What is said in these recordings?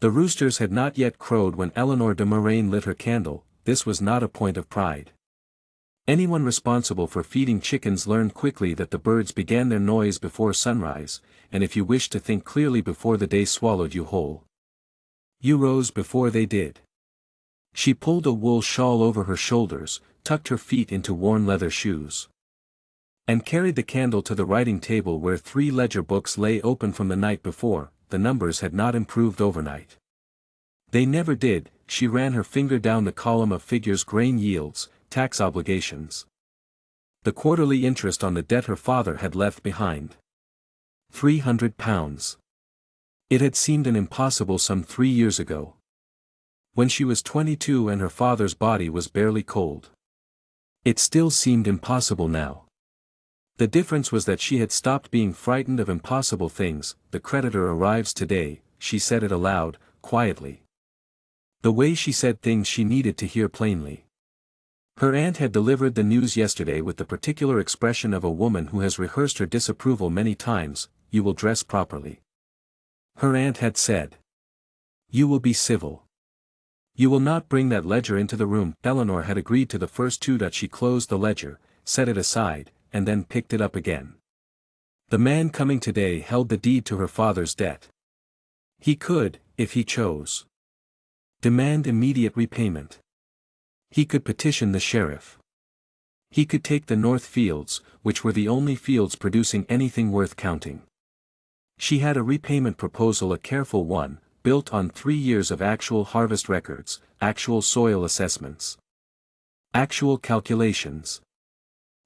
The roosters had not yet crowed when Eleanor de Moraine lit her candle. This was not a point of pride. Anyone responsible for feeding chickens learned quickly that the birds began their noise before sunrise, and if you wished to think clearly before the day swallowed you whole, you rose before they did. She pulled a wool shawl over her shoulders, tucked her feet into worn leather shoes, and carried the candle to the writing table where 3 ledger books lay open from the night before. The numbers had not improved overnight. They never did. She ran her finger down the column of figures: grain yields, tax obligations, the quarterly interest on the debt her father had left behind. £300. It had seemed an impossible sum 3 years ago, when she was 22 and her father's body was barely cold. It still seemed impossible now. The difference was that she had stopped being frightened of impossible things. The creditor arrives today, she said it aloud, quietly. The way she said things she needed to hear plainly. Her aunt had delivered the news yesterday with the particular expression of a woman who has rehearsed her disapproval many times: "You will dress properly." Her aunt had said, "You will be civil. You will not bring that ledger into the room." Eleanor had agreed to the first 2. She closed the ledger, set it aside, and then picked it up again. The man coming today held the deed to her father's debt. He could, if he chose, demand immediate repayment. He could petition the sheriff. He could take the North Fields, which were the only fields producing anything worth counting. She had a repayment proposal, a careful one, built on 3 years of actual harvest records, actual soil assessments, actual calculations.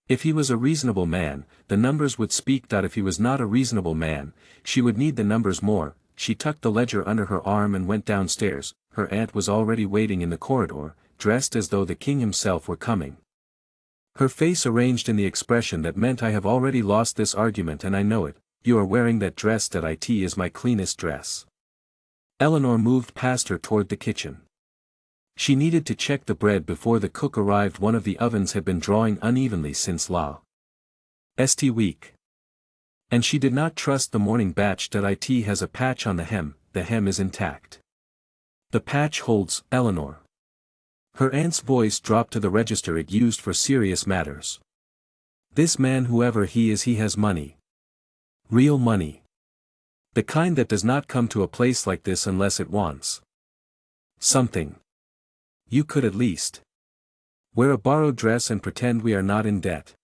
If he was a reasonable man, the numbers would speak. If he was not a reasonable man, she would need the numbers more. She tucked the ledger under her arm and went downstairs. Her aunt was already waiting in the corridor, dressed as though the king himself were coming. Her face arranged in the expression that meant, "I have already lost this argument and I know it. You are wearing that dress that it is my cleanest dress." Eleanor moved past her toward the kitchen. She needed to check the bread before the cook arrived. One of the ovens had been drawing unevenly since last week, and she did not trust the morning batch. It has a patch on the hem. The hem is intact. The patch holds, Eleanor. Her aunt's voice dropped to the register it used for serious matters. This man, whoever he is, he has money. Real money. The kind that does not come to a place like this unless it wants something. You could at least wear a borrowed dress and pretend we are not in debt.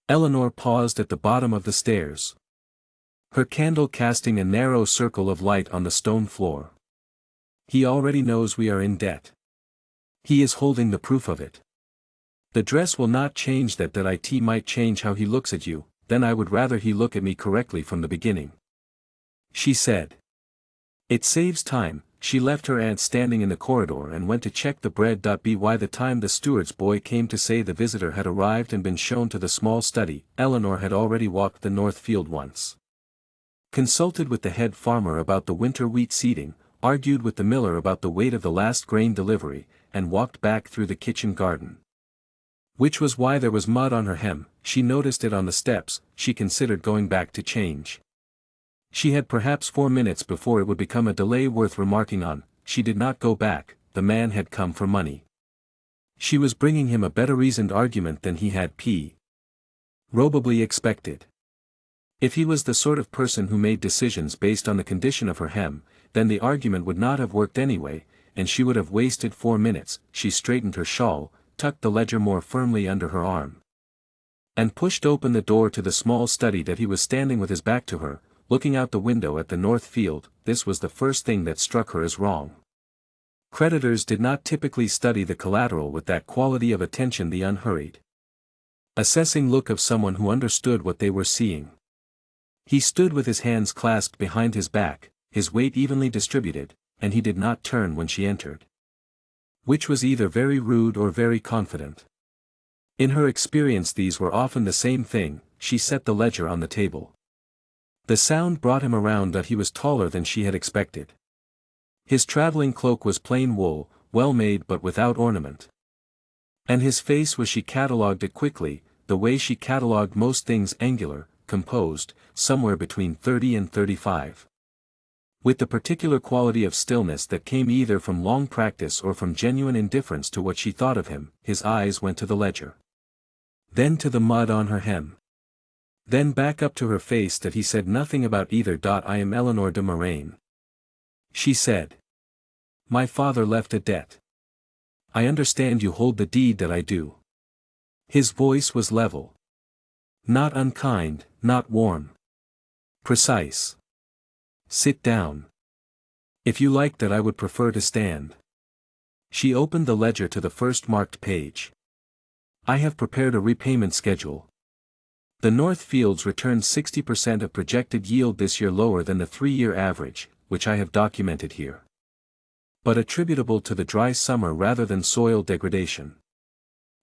Eleanor paused at the bottom of the stairs, her candle casting a narrow circle of light on the stone floor. He already knows we are in debt. He is holding the proof of it. The dress will not change that. It might change how he looks at you. Then I would rather he look at me correctly from the beginning, she said. It saves time. She left her aunt standing in the corridor and went to check the bread. By the time the steward's boy came to say the visitor had arrived and been shown to the small study, Eleanor had already walked the north field once, consulted with the head farmer about the winter wheat seeding, argued with the miller about the weight of the last grain delivery, and walked back through the kitchen garden. Which was why there was mud on her hem. She noticed it on the steps. She considered going back to change. She had perhaps 4 minutes before it would become a delay worth remarking on. She did not go back. The man had come for money. She was bringing him a better reasoned argument than he had probably expected. If he was the sort of person who made decisions based on the condition of her hem, then the argument would not have worked anyway, and she would have wasted 4 minutes. She straightened her shawl, tucked the ledger more firmly under her arm, and pushed open the door to the small study. He was standing with his back to her, looking out the window at the north field. This was the first thing that struck her as wrong. Creditors did not typically study the collateral with that quality of attention, the unhurried, assessing look of someone who understood what they were seeing. He stood with his hands clasped behind his back, his weight evenly distributed, and he did not turn when she entered, which was either very rude or very confident. In her experience these were often the same thing. She set the ledger on the table. The sound brought him around. He was taller than she had expected. His traveling cloak was plain wool, well made but without ornament. And his face was, she catalogued it quickly, the way she catalogued most things, angular, composed, somewhere between 30 and 35. With the particular quality of stillness that came either from long practice or from genuine indifference to what she thought of him, his eyes went to the ledger. Then to the mud on her hem. Then back up to her face that he said nothing about either. I am Eleanor de Moraine. She said. My father left a debt. I understand you hold the deed that I do. His voice was level. Not unkind, not warm. Precise. Sit down. If you like that I would prefer to stand. She opened the ledger to the first marked page. I have prepared a repayment schedule. The North Fields returned 60% of projected yield this year, lower than the 3-year average, which I have documented here. But attributable to the dry summer rather than soil degradation.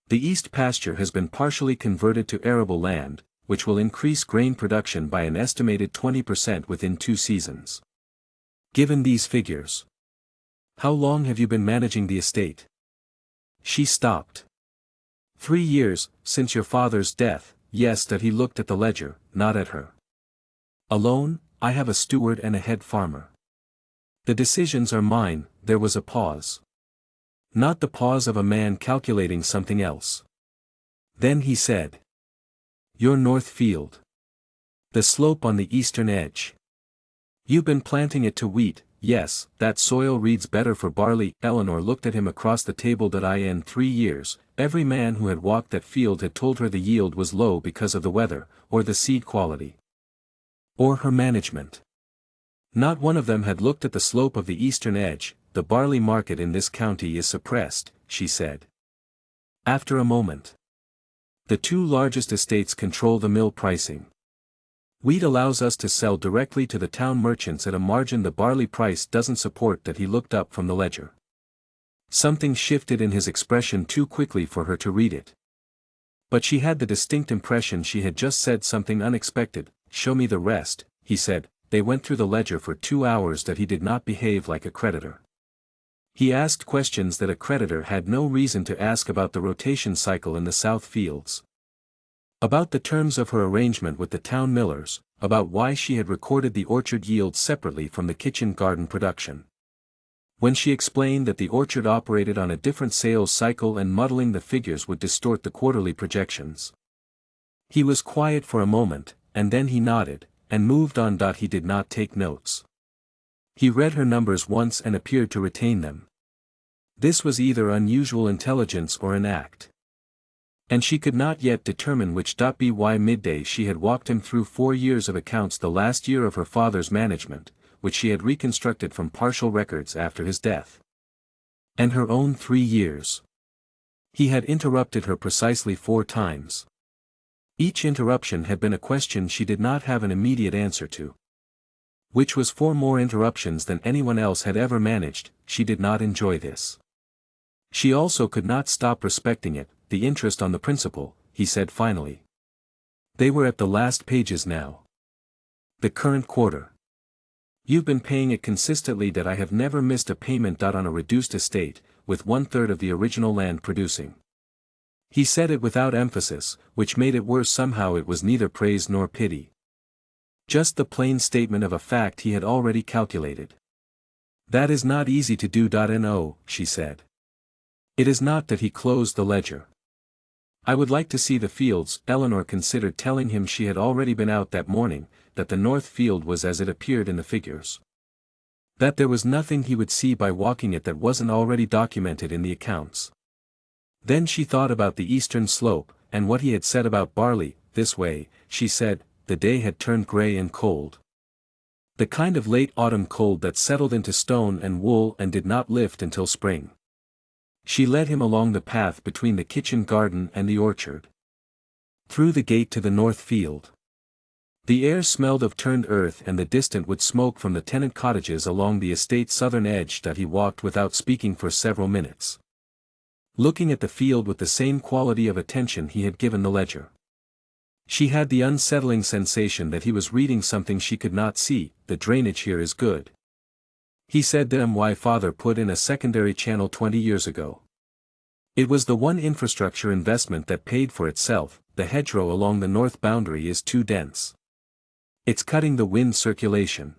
The east pasture has been partially converted to arable land, which will increase grain production by an estimated 20% within 2 seasons. Given these figures, how long have you been managing the estate? She stopped. 3 years, since your father's death. Yes, that he looked at the ledger, not at her. Alone, I have a steward and a head farmer. The decisions are mine. There was a pause. Not the pause of a man calculating something else. Then he said. Your North Field. The slope on the eastern edge. You've been planting it to wheat. Yes, that soil reads better for barley. Eleanor looked at him across the table. In 3 years, every man who had walked that field had told her the yield was low because of the weather, or the seed quality, or her management. Not one of them had looked at the slope of the eastern edge. The barley market in this county is suppressed, she said. After a moment. The 2 largest estates control the mill pricing. Wheat allows us to sell directly to the town merchants at a margin the barley price doesn't support. That he looked up from the ledger. Something shifted in his expression too quickly for her to read it. But she had the distinct impression she had just said something unexpected. Show me the rest, he said. They went through the ledger for 2 hours. That he did not behave like a creditor. He asked questions that a creditor had no reason to ask, about the rotation cycle in the South Fields. About the terms of her arrangement with the town millers, about why she had recorded the orchard yield separately from the kitchen garden production. When she explained that the orchard operated on a different sales cycle and muddling the figures would distort the quarterly projections. He was quiet for a moment, and then he nodded, and moved on. He did not take notes. He read her numbers once and appeared to retain them. This was either unusual intelligence or an act. And she could not yet determine which. By midday she had walked him through 4 years of accounts, the last year of her father's management, which she had reconstructed from partial records after his death. And her own 3 years. He had interrupted her precisely 4 times. Each interruption had been a question she did not have an immediate answer to. Which was 4 more interruptions than anyone else had ever managed. She did not enjoy this. She also could not stop respecting it. The interest on the principal, he said finally. They were at the last pages now. The current quarter. You've been paying it consistently. That I have never missed a payment. On a reduced estate, with 1/3 of the original land producing. He said it without emphasis, which made it worse somehow. It was neither praise nor pity. Just the plain statement of a fact he had already calculated. That is not easy to do. No, she said. It is not. That he closed the ledger. I would like to see the fields. Eleanor considered telling him she had already been out that morning, that the North Field was as it appeared in the figures. That there was nothing he would see by walking it that wasn't already documented in the accounts. Then she thought about the eastern slope, and what he had said about barley. This way, she said, the day had turned gray and cold. The kind of late autumn cold that settled into stone and wool and did not lift until spring. She led him along the path between the kitchen garden and the orchard. Through the gate to the North Field. The air smelled of turned earth and the distant wood smoke from the tenant cottages along the estate's southern edge. He walked without speaking for several minutes. Looking at the field with the same quality of attention he had given the ledger. She had the unsettling sensation that he was reading something she could not see. The drainage here is good. He said that my father put in a secondary channel 20 years ago. It was the one infrastructure investment that paid for itself. The hedgerow along the north boundary is too dense. It's cutting the wind circulation.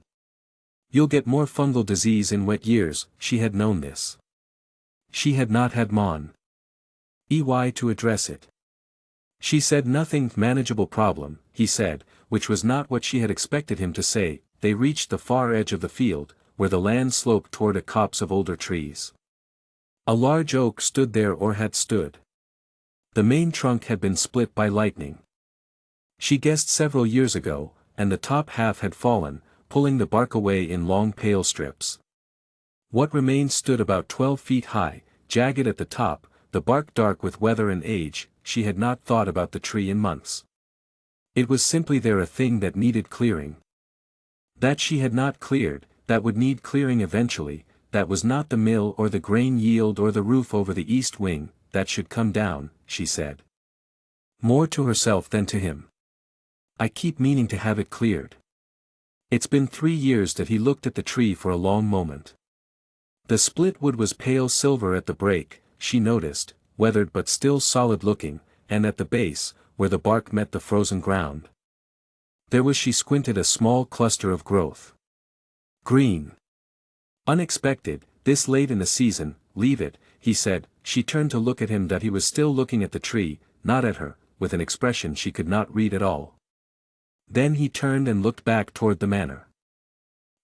You'll get more fungal disease in wet years. She had known this. She had not had EY to address it. She said nothing. Manageable problem, he said, which was not what she had expected him to say. They reached the far edge of the field, where the land sloped toward a copse of older trees. A large oak stood there, or had stood. The main trunk had been split by lightning. She guessed several years ago, and the top half had fallen, pulling the bark away in long pale strips. What remained stood about 12 feet high, jagged at the top, the bark dark with weather and age. She had not thought about the tree in months. It was simply there, a thing that needed clearing. That she had not cleared, that would need clearing eventually. That was not the mill or the grain yield or the roof over the east wing, that should come down, she said. More to herself than to him. I keep meaning to have it cleared. It's been 3 years. That he looked at the tree for a long moment. The split wood was pale silver at the break, she noticed, weathered but still solid looking, and at the base, where the bark met the frozen ground, there was, she squinted, a small cluster of growth. Green. Unexpected, this late in the season. Leave it, he said. She turned to look at him. That he was still looking at the tree, not at her, with an expression she could not read at all. Then he turned and looked back toward the manor.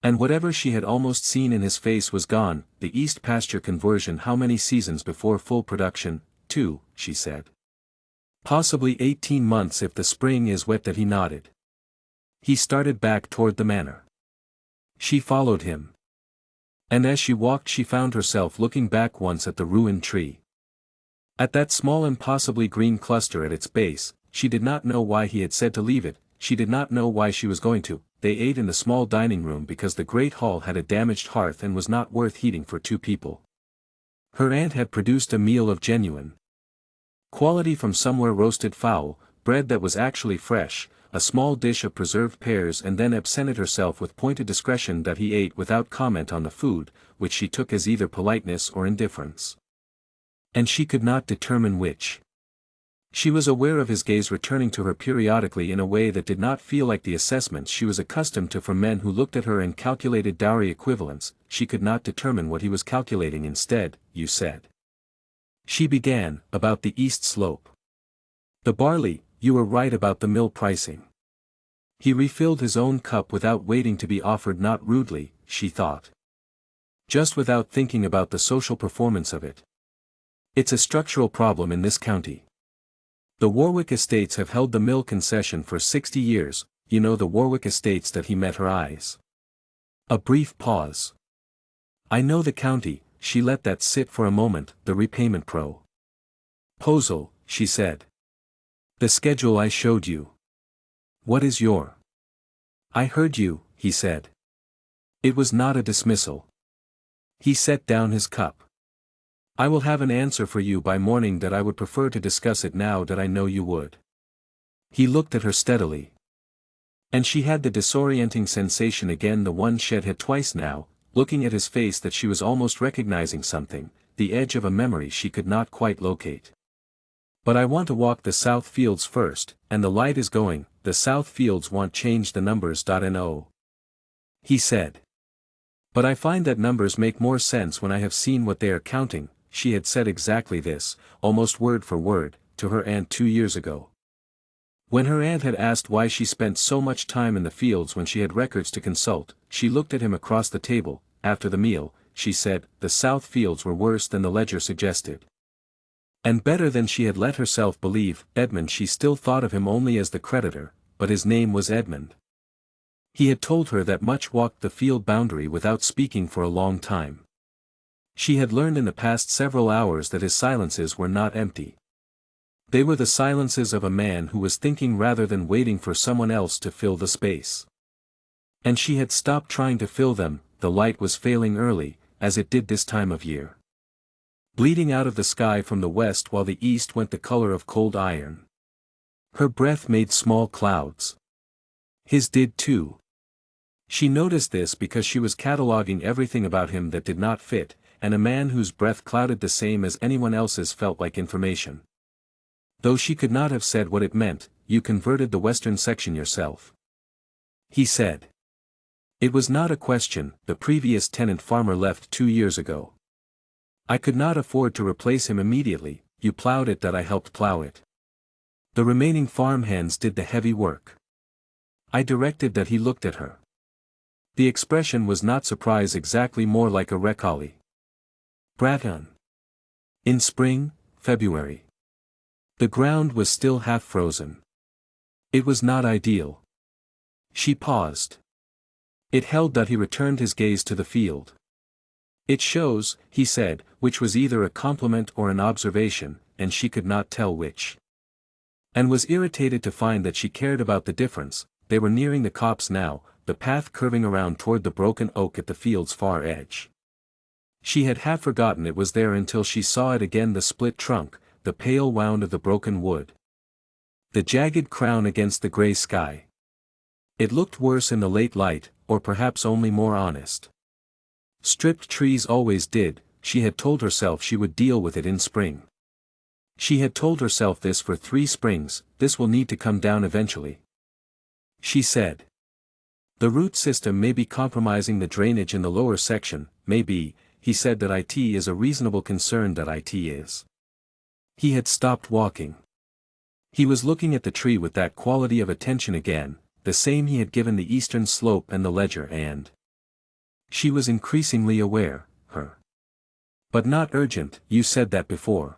And whatever she had almost seen in his face was gone. The east pasture conversion. How many seasons before full production? 2, she said. Possibly 18 months if the spring is wet. That he nodded. He started back toward the manor. She followed him. And as she walked she found herself looking back once at the ruined tree. At that small impossibly green cluster at its base. She did not know why he had said to leave it, she did not know why she was going to. They ate in the small dining room because the great hall had a damaged hearth and was not worth heating for 2 people. Her aunt had produced a meal of genuine quality from somewhere: roasted fowl, bread that was actually fresh, a small dish of preserved pears, and then absented herself with pointed discretion. That he ate without comment on the food, which she took as either politeness or indifference. And she could not determine which. She was aware of his gaze returning to her periodically in a way that did not feel like the assessments she was accustomed to from men who looked at her and calculated dowry equivalents. She could not determine what he was calculating. Instead, you said. She began, about the east slope. The barley, you were right about the mill pricing. He refilled his own cup without waiting to be offered, not rudely, she thought. Just without thinking about the social performance of it. It's a structural problem in this county. The Warwick estates have held the mill concession for 60 years, you know, the Warwick estates. That he met her eyes. A brief pause. I know the county. She let that sit for a moment. The repayment proposal, she said. The schedule I showed you. What is your? I heard you, he said. It was not a dismissal. He set down his cup. I will have an answer for you by morning. That I would prefer to discuss it now. That I know you would. He looked at her steadily. And she had the disorienting sensation again, the one she had had twice now, looking at his face, that she was almost recognizing something, the edge of a memory she could not quite locate. But I want to walk the south fields first, and the light is going. The south fields want change the numbers. No. He said. But I find that numbers make more sense when I have seen what they are counting. She had said exactly this, almost word for word, to her aunt 2 years ago. When her aunt had asked why she spent so much time in the fields when she had records to consult, she looked at him across the table. After the meal, she said, the south fields were worse than the ledger suggested. And better than she had let herself believe. Edmund, she still thought of him only as the creditor, but his name was Edmund. He had told her that much, walked the field boundary without speaking for a long time. She had learned in the past several hours that his silences were not empty. They were the silences of a man who was thinking rather than waiting for someone else to fill the space. And she had stopped trying to fill them. The light was failing early, as it did this time of year. Bleeding out of the sky from the west, while the east went the color of cold iron. Her breath made small clouds. His did too. She noticed this because she was cataloging everything about him that did not fit, and a man whose breath clouded the same as anyone else's felt like information. Though she could not have said what it meant. You converted the western section yourself. He said. It was not a question, the previous tenant farmer left 2 years ago. I could not afford to replace him immediately, you plowed it that I helped plow it. The remaining farmhands did the heavy work. I directed that he looked at her. The expression was not surprise, exactly more like a recollie. Braton. In spring, February. The ground was still half frozen. It was not ideal. She paused. It held that he returned his gaze to the field. It shows, he said, which was either a compliment or an observation, and she could not tell which. And was irritated to find that she cared about the difference. They were nearing the copse now, the path curving around toward the broken oak at the field's far edge. She had half forgotten it was there until she saw it again, the split trunk, the pale wound of the broken wood. The jagged crown against the gray sky. It looked worse in the late light, or perhaps only more honest. Stripped trees always did, she had told herself she would deal with it in spring. She had told herself this for 3 springs, this will need to come down eventually. She said. The root system may be compromising the drainage in the lower section, may be, he said that it is a reasonable concern that it is. He had stopped walking. He was looking at the tree with that quality of attention again, the same he had given the eastern slope and the ledger, and she was increasingly aware, her. But not urgent, you said that before.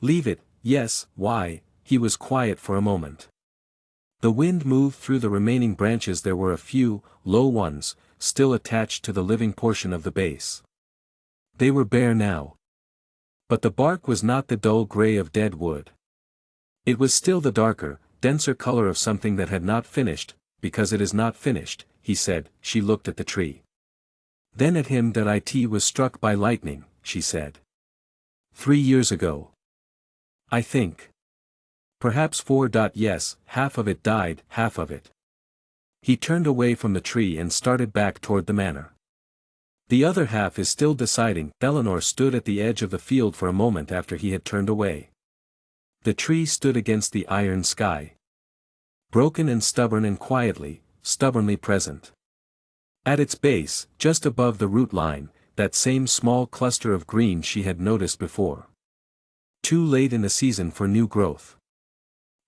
Leave it, yes, why? He was quiet for a moment. The wind moved through the remaining branches, there were a few, low ones, still attached to the living portion of the base. They were bare now. But the bark was not the dull gray of dead wood. It was still the darker, denser color of something that had not finished, because it is not finished, he said. She looked at the tree. Then at him. That it was struck by lightning, she said. 3 years ago. I think. Perhaps 4. Yes, half of it died, half of it. He turned away from the tree and started back toward the manor. The other half is still deciding. Eleanor stood at the edge of the field for a moment after he had turned away. The tree stood against the iron sky. Broken and stubborn and stubbornly present. At its base, just above the root line, that same small cluster of green she had noticed before. Too late in the season for new growth.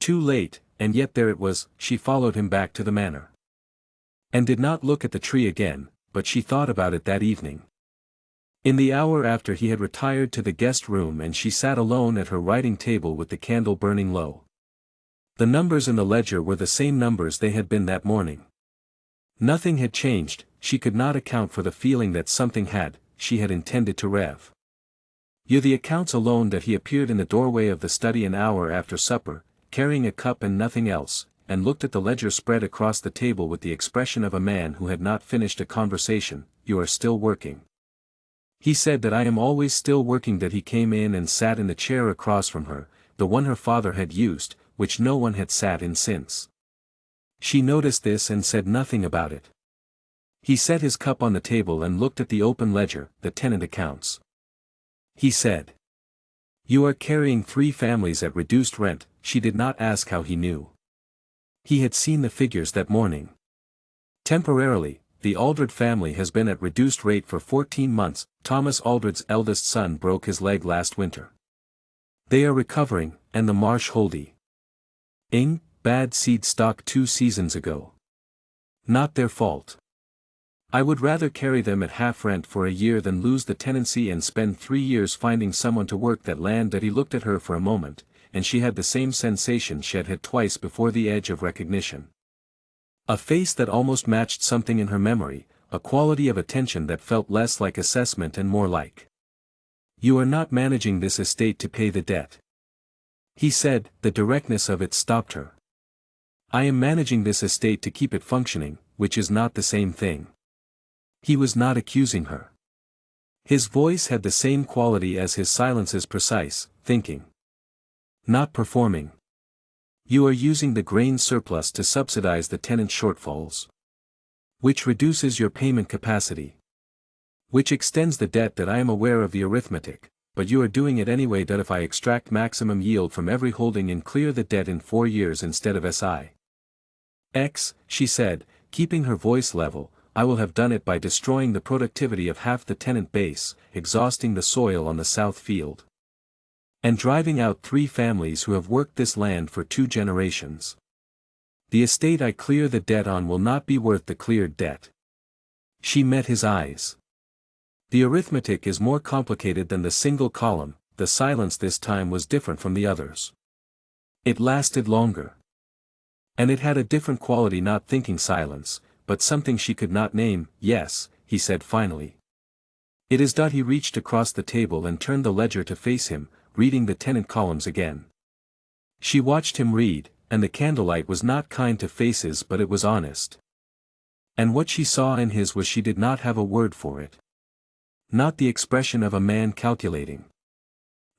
Too late, and yet there it was. She followed him back to the manor. And did not look at the tree again, but she thought about it that evening. In the hour after he had retired to the guest room and she sat alone at her writing table with the candle burning low. The numbers in the ledger were the same numbers they had been that morning. Nothing had changed. She could not account for the feeling that something had. She had intended to rev. You the accounts alone that he appeared in the doorway of the study an hour after supper, carrying a cup and nothing else, and looked at the ledger spread across the table with the expression of a man who had not finished a conversation. You are still working. He said that I am always still working. That he came in and sat in the chair across from her, the one her father had used, which no one had sat in since. She noticed this and said nothing about it. He set his cup on the table and looked at the open ledger, the tenant accounts. He said. You are carrying 3 families at reduced rent. She did not ask how he knew. He had seen the figures that morning. Temporarily, the Aldred family has been at reduced rate for 14 months. Thomas Aldred's eldest son broke his leg last winter. They are recovering, and the Marsh Holdy. Bad seed stock 2 seasons ago. Not their fault. I would rather carry them at half rent for a year than lose the tenancy and spend 3 years finding someone to work that land. That he looked at her for a moment, and she had the same sensation she had had twice before, the edge of recognition. A face that almost matched something in her memory, a quality of attention that felt less like assessment and more like. You are not managing this estate to pay the debt. He said. The directness of it stopped her. I am managing this estate to keep it functioning, which is not the same thing. He was not accusing her. His voice had the same quality as his silence's precise, thinking. Not performing. You are using the grain surplus to subsidize the tenant shortfalls. Which reduces your payment capacity. Which extends the debt. That I am aware of the arithmetic, but you are doing it anyway. That if I extract maximum yield from every holding and clear the debt in 4 years instead of SI. X, she said, keeping her voice level, I will have done it by destroying the productivity of half the tenant base, exhausting the soil on the south field, and driving out 3 families who have worked this land for 2 generations. The estate I clear the debt on will not be worth the cleared debt. She met his eyes. The arithmetic is more complicated than the single column. The silence this time was different from the others. It lasted longer. And it had a different quality, not thinking silence, but something she could not name. Yes, he said finally. It is. He reached across the table and turned the ledger to face him, reading the tenant columns again. She watched him read, and the candlelight was not kind to faces, but it was honest. And what she saw in his was she did not have a word for it. Not the expression of a man calculating.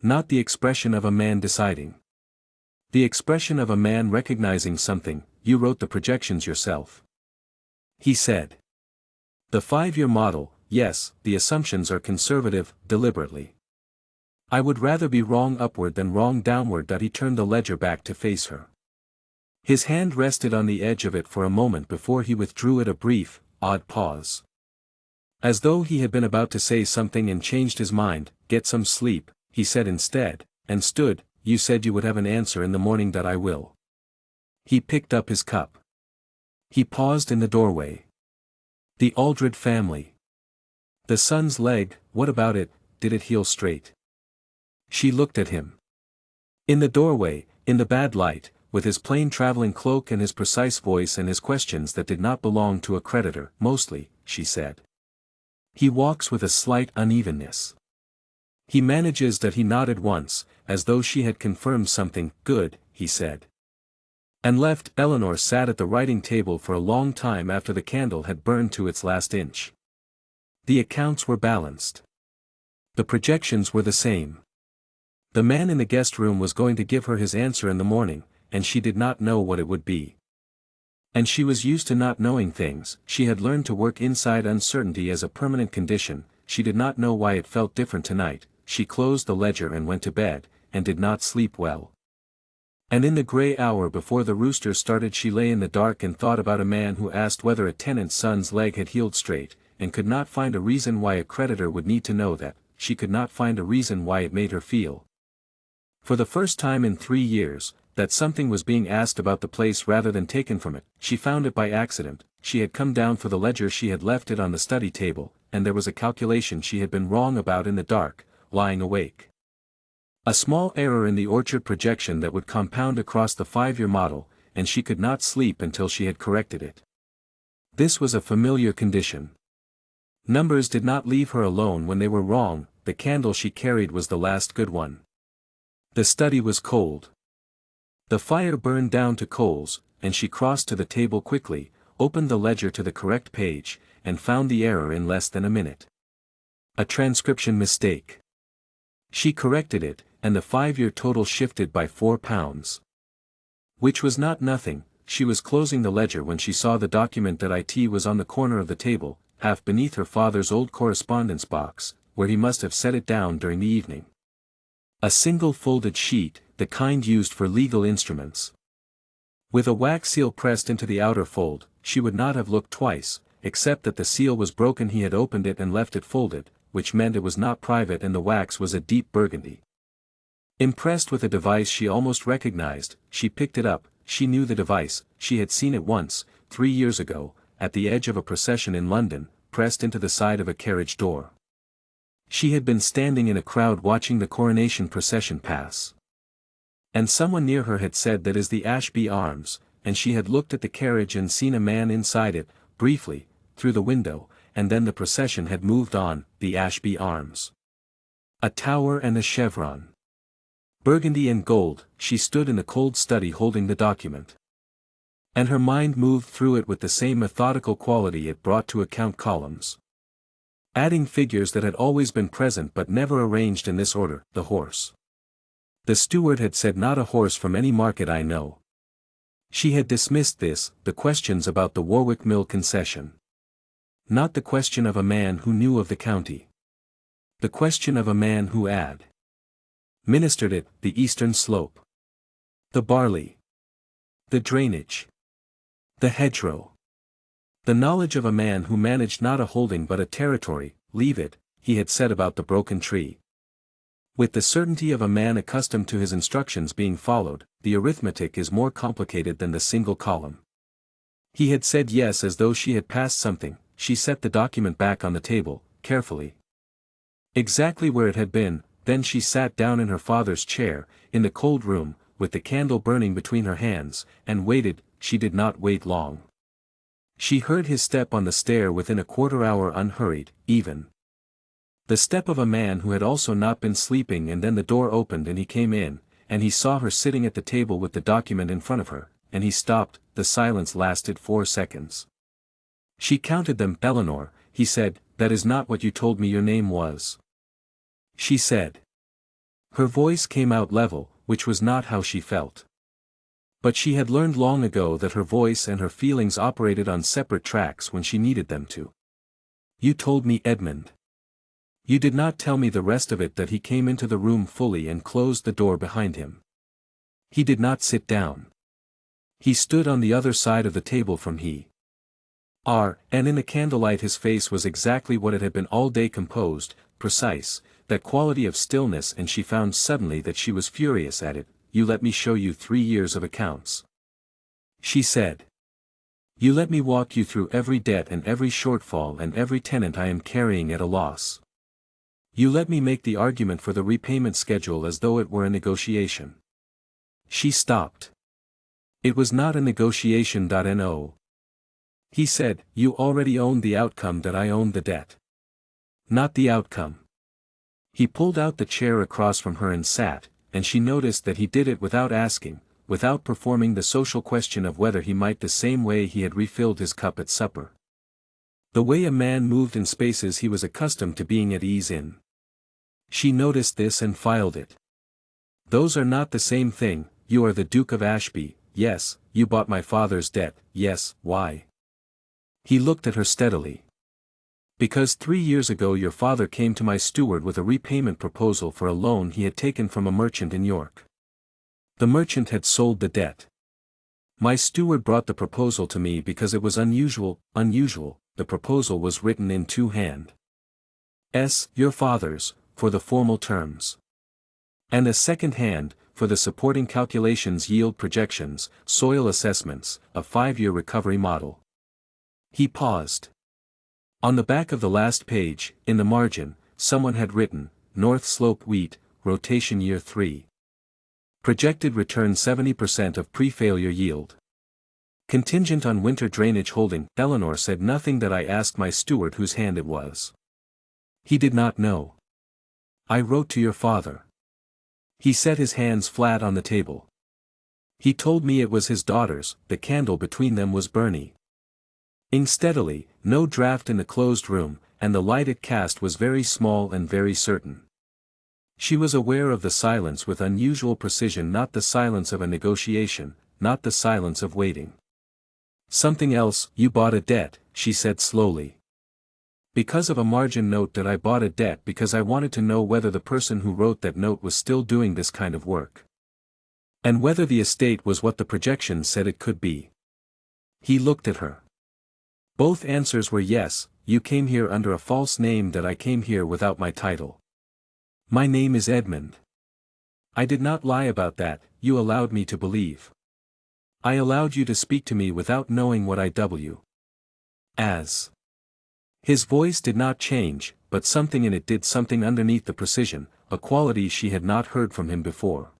Not the expression of a man deciding. The expression of a man recognizing something. You wrote the projections yourself, he said. The 5-year model, yes, the assumptions are conservative, deliberately. I would rather be wrong upward than wrong downward. He turned the ledger back to face her. His hand rested on the edge of it for a moment before he withdrew it. A brief, odd pause. As though he had been about to say something and changed his mind. Get some sleep, he said instead, and stood. You said you would have an answer in the morning. I will. He picked up his cup. He paused in the doorway. The Aldred family. The son's leg, what about it? Did it heal straight? She looked at him. In the doorway, in the bad light, with his plain traveling cloak and his precise voice and his questions that did not belong to a creditor. Mostly, she said. He walks with a slight unevenness. He manages. He nodded once, as though she had confirmed something. Good, he said. And left. Eleanor sat at the writing table for a long time after the candle had burned to its last inch. The accounts were balanced. The projections were the same. The man in the guest room was going to give her his answer in the morning, and she did not know what it would be. And she was used to not knowing things. She had learned to work inside uncertainty as a permanent condition. She did not know why it felt different tonight. She closed the ledger and went to bed, and did not sleep well. And in the gray hour before the rooster started she lay in the dark and thought about a man who asked whether a tenant's son's leg had healed straight, and could not find a reason why a creditor would need to know that. She could not find a reason why it made her feel, for the first time in 3 years, that something was being asked about the place rather than taken from it. She found it by accident. She had come down for the ledger. She had left it on the study table, and there was a calculation she had been wrong about in the dark, lying awake. A small error in the orchard projection that would compound across the 5-year model, and she could not sleep until she had corrected it. This was a familiar condition. Numbers did not leave her alone when they were wrong. The candle she carried was the last good one. The study was cold. The fire burned down to coals, and she crossed to the table quickly, opened the ledger to the correct page, and found the error in less than a minute. A transcription mistake. She corrected it, and the 5-year total shifted by £4. Which was not nothing. She was closing the ledger when she saw the document that it was on the corner of the table, half beneath her father's old correspondence box, where he must have set it down during the evening. A single folded sheet, the kind used for legal instruments. With a wax seal pressed into the outer fold. She would not have looked twice, except that the seal was broken. He had opened it and left it folded, which meant it was not private, and the wax was a deep burgundy. Impressed with a device she almost recognized, she picked it up. She knew the device. She had seen it once, 3 years ago, at the edge of a procession in London, pressed into the side of a carriage door. She had been standing in a crowd watching the coronation procession pass. And someone near her had said that is the Ashby Arms, and she had looked at the carriage and seen a man inside it, briefly, through the window, and then the procession had moved on. The Ashby Arms. A tower and a chevron. Burgundy and gold. She stood in the cold study holding the document. And her mind moved through it with the same methodical quality it brought to account columns, adding figures that had always been present but never arranged in this order. The horse. The steward had said not a horse from any market I know. She had dismissed this, the questions about the Warwick Mill concession. Not the question of a man who knew of the county. The question of a man who had ministered it. The eastern slope. The barley. The drainage. The hedgerow. The knowledge of a man who managed not a holding but a territory, leave it, he had said about the broken tree. With the certainty of a man accustomed to his instructions being followed, the arithmetic is more complicated than the single column. He had said yes as though she had passed something. She set the document back on the table, carefully. Exactly where it had been. Then she sat down in her father's chair, in the cold room, with the candle burning between her hands, and waited. She did not wait long. She heard his step on the stair within a quarter-hour, unhurried, even. The step of a man who had also not been sleeping, and then the door opened and he came in, and he saw her sitting at the table with the document in front of her, and he stopped. The silence lasted 4 seconds. She counted them. "Eleanor," he said, "that is not what you told me your name was." She said. Her voice came out level, which was not how she felt. But she had learned long ago that her voice and her feelings operated on separate tracks when she needed them to. "You told me Edmund. You did not tell me the rest of it, that he came into the room fully and closed the door behind him. He did not sit down. He stood on the other side of the table from and in the candlelight his face was exactly what it had been all day, composed, precise, that quality of stillness, and she found suddenly that she was furious at it. "You let me show you 3 years of accounts," she said. "You let me walk you through every debt and every shortfall and every tenant I am carrying at a loss. You let me make the argument for the repayment schedule as though it were a negotiation." She stopped. "It was not a negotiation. No. He said, you already owned the outcome, that I owned the debt. Not the outcome." He pulled out the chair across from her and sat, and she noticed that he did it without asking, without performing the social question of whether he might, the same way he had refilled his cup at supper. The way a man moved in spaces he was accustomed to being at ease in. She noticed this and filed it. "Those are not the same thing. You are the Duke of Ashby, yes. You bought my father's debt, yes. Why?" He looked at her steadily. "Because 3 years ago your father came to my steward with a repayment proposal for a loan he had taken from a merchant in York. The merchant had sold the debt. My steward brought the proposal to me because it was unusual. The proposal was written in 2 hands. Your father's, for the formal terms. And a second hand, for the supporting calculations, yield projections, soil assessments, a 5-year recovery model." He paused. On the back of the last page, in the margin, someone had written, "North Slope wheat, rotation year 3. Projected return 70% of pre-failure yield. Contingent on winter drainage holding." Eleanor said nothing. "That I asked my steward whose hand it was. He did not know. I wrote to your father. He set his hands flat on the table. He told me it was his daughter's." The candle between them was burning steadily, no draught in the closed room, and the light it cast was very small and very certain. She was aware of the silence with unusual precision, not the silence of a negotiation, not the silence of waiting. "Something else. You bought a debt," she said slowly. "Because of a margin note. That I bought a debt because I wanted to know whether the person who wrote that note was still doing this kind of work. And whether the estate was what the projections said it could be." He looked at her. "Both answers were yes. You came here under a false name. That I came here without my title. My name is Edmund. I did not lie about that. You allowed me to believe. I allowed you to speak to me without knowing what I as." His voice did not change, but something in it did, something underneath the precision, a quality she had not heard from him before.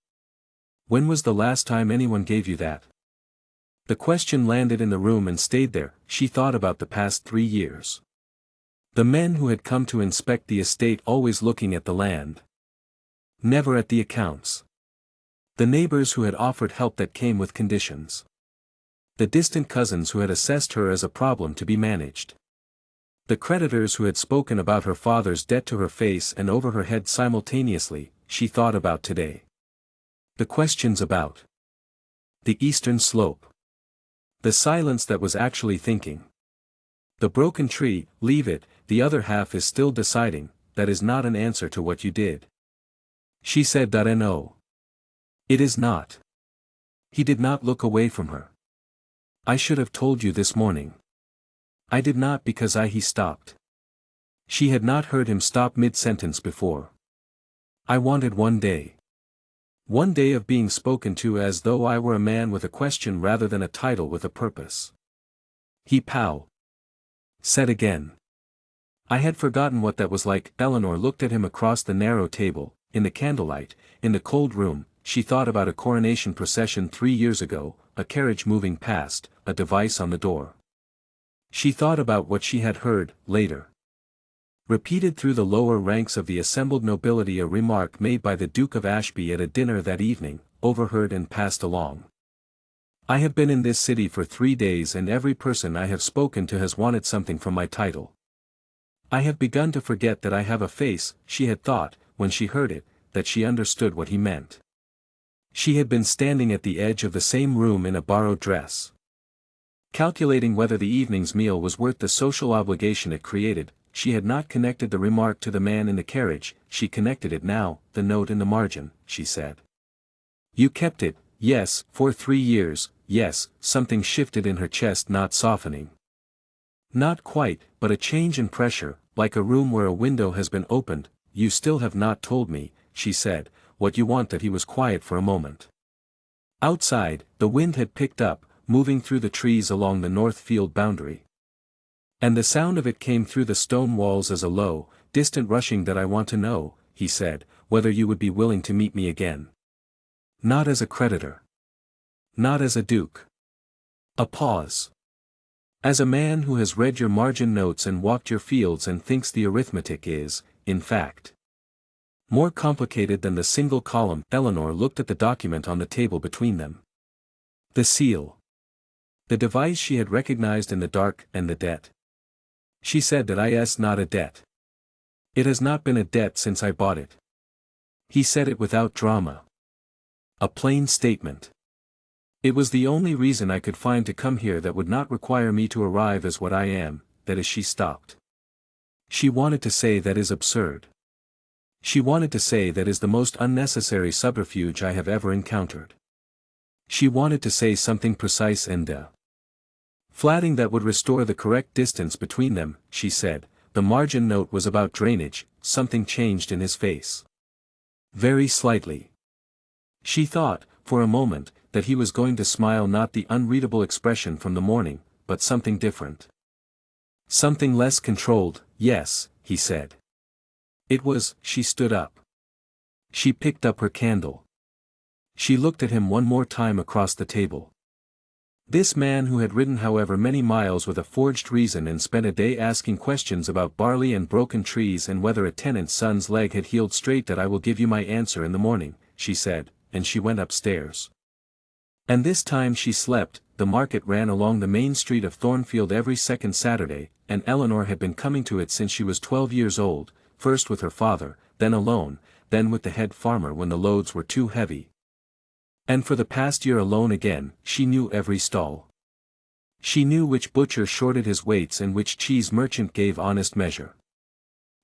"When was the last time anyone gave you that?" The question landed in the room and stayed there. She thought about the past 3 years. The men who had come to inspect the estate, always looking at the land, never at the accounts. The neighbors who had offered help that came with conditions. The distant cousins who had assessed her as a problem to be managed. The creditors who had spoken about her father's debt to her face and over her head simultaneously. She thought about today. The questions about the eastern slope. The silence that was actually thinking. The broken tree, leave it, the other half is still deciding. That is not an answer to what you did. She said. No. It is not. He did not look away from her. I should have told you this morning. I did not because he stopped. She had not heard him stop mid-sentence before. I wanted one day. One day of being spoken to as though I were a man with a question rather than a title with a purpose. He said again. I had forgotten what that was like. Eleanor looked at him across the narrow table, in the candlelight, in the cold room. She thought about a coronation procession 3 years ago, a carriage moving past, a device on the door. She thought about what she had heard, later. Repeated through the lower ranks of the assembled nobility, a remark made by the Duke of Ashby at a dinner that evening, overheard and passed along. I have been in this city for 3 days and every person I have spoken to has wanted something from my title. I have begun to forget that I have a face. She had thought, when she heard it, that she understood what he meant. She had been standing at the edge of the same room in a borrowed dress. Calculating whether the evening's meal was worth the social obligation it created, she had not connected the remark to the man in the carriage. She connected it now. The note in the margin, she said. You kept it, yes, for 3 years, yes. Something shifted in her chest, not softening. Not quite, but a change in pressure, like a room where a window has been opened. You still have not told me, she said, what you want. That he was quiet for a moment. Outside, the wind had picked up, moving through the trees along the north field boundary. And the sound of it came through the stone walls as a low, distant rushing. That I want to know, he said, whether you would be willing to meet me again. Not as a creditor. Not as a duke. A pause. As a man who has read your margin notes and walked your fields and thinks the arithmetic is, in fact, more complicated than the single column. Eleanor looked at the document on the table between them. The seal. The device she had recognized in the dark, and the debt. She said that is not a debt. It has not been a debt since I bought it. He said it without drama. A plain statement. It was the only reason I could find to come here that would not require me to arrive as what I am. That is. She stopped. She wanted to say that is absurd. She wanted to say that is the most unnecessary subterfuge I have ever encountered. She wanted to say something precise and flatting that would restore the correct distance between them. She said, the margin note was about drainage. Something changed in his face. Very slightly. She thought, for a moment, that he was going to smile, not the unreadable expression from the morning, but something different. Something less controlled. Yes, he said. It was. She stood up. She picked up her candle. She looked at him one more time across the table. This man who had ridden however many miles with a forged reason and spent a day asking questions about barley and broken trees and whether a tenant's son's leg had healed straight. That I will give you my answer in the morning, she said, and she went upstairs. And this time she slept. The market ran along the main street of Thornfield every second Saturday, and Eleanor had been coming to it since she was 12 years old, first with her father, then alone, then with the head farmer when the loads were too heavy. And for the past year alone again. She knew every stall. She knew which butcher shorted his weights and which cheese merchant gave honest measure.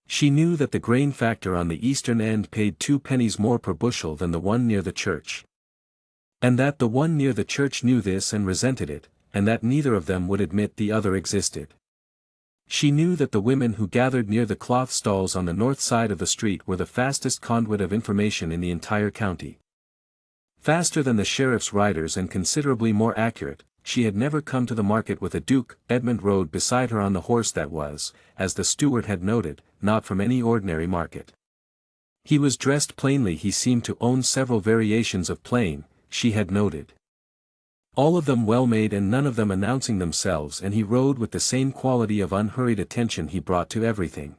She knew that the grain factor on the eastern end paid 2 pennies more per bushel than the one near the church. And that the one near the church knew this and resented it, and that neither of them would admit the other existed. She knew that the women who gathered near the cloth stalls on the north side of the street were the fastest conduit of information in the entire county. Faster than the sheriff's riders and considerably more accurate. She had never come to the market with a Duke. Edmund rode beside her on the horse that was, as the steward had noted, not from any ordinary market. He was dressed plainly. He seemed to own several variations of plain, she had noted. All of them well made and none of them announcing themselves, and he rode with the same quality of unhurried attention he brought to everything.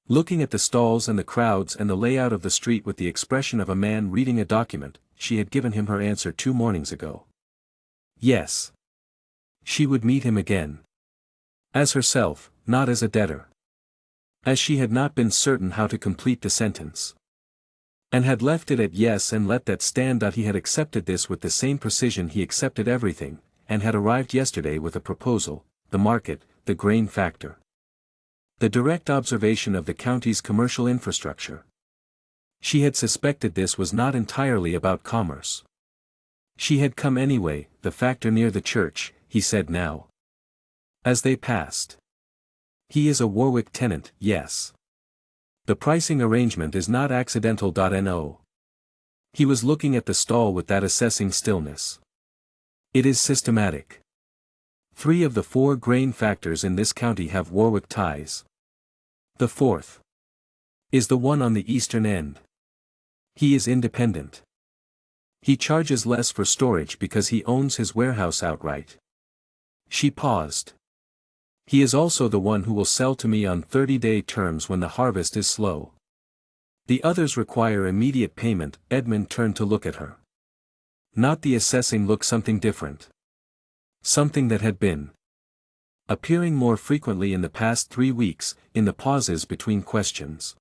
Looking at the stalls and the crowds and the layout of the street with the expression of a man reading a document, she had given him her answer 2 mornings ago. Yes. She would meet him again. As herself, not as a debtor. As she had not been certain how to complete the sentence. And had left it at yes and let that stand. He had accepted this with the same precision he accepted everything, and had arrived yesterday with a proposal, the market, the grain factor. The direct observation of the county's commercial infrastructure. She had suspected this was not entirely about commerce. She had come anyway. The factor near the church, he said now. As they passed. He is a Warwick tenant, yes. The pricing arrangement is not accidental. He was looking at the stall with that assessing stillness. It is systematic. 3 of the 4 grain factors in this county have Warwick ties. The 4th is the one on the eastern end. He is independent. He charges less for storage because he owns his warehouse outright. She paused. He is also the one who will sell to me on 30-day terms when the harvest is slow. The others require immediate payment. Edmund turned to look at her. Not the assessing look, something different. Something that had been appearing more frequently in the past 3 weeks, in the pauses between questions.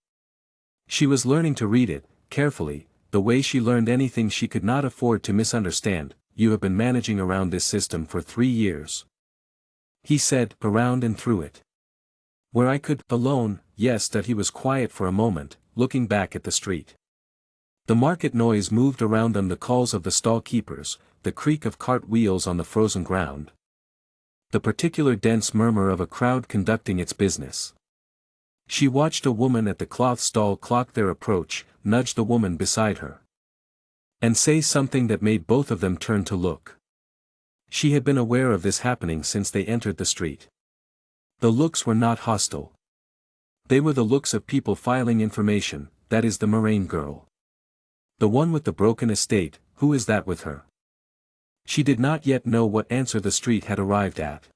She was learning to read it, carefully, the way she learned anything she could not afford to misunderstand. You have been managing around this system for 3 years. He said, around and through it. Where I could, alone, yes. That he was quiet for a moment, looking back at the street. The market noise moved around them, the calls of the stall keepers, the creak of cart wheels on the frozen ground. The particular dense murmur of a crowd conducting its business. She watched a woman at the cloth stall clock their approach, nudge the woman beside her, and say something that made both of them turn to look. She had been aware of this happening since they entered the street. The looks were not hostile. They were the looks of people filing information. That is the Moraine girl. The one with the broken estate. Who is that with her? She did not yet know what answer the street had arrived at.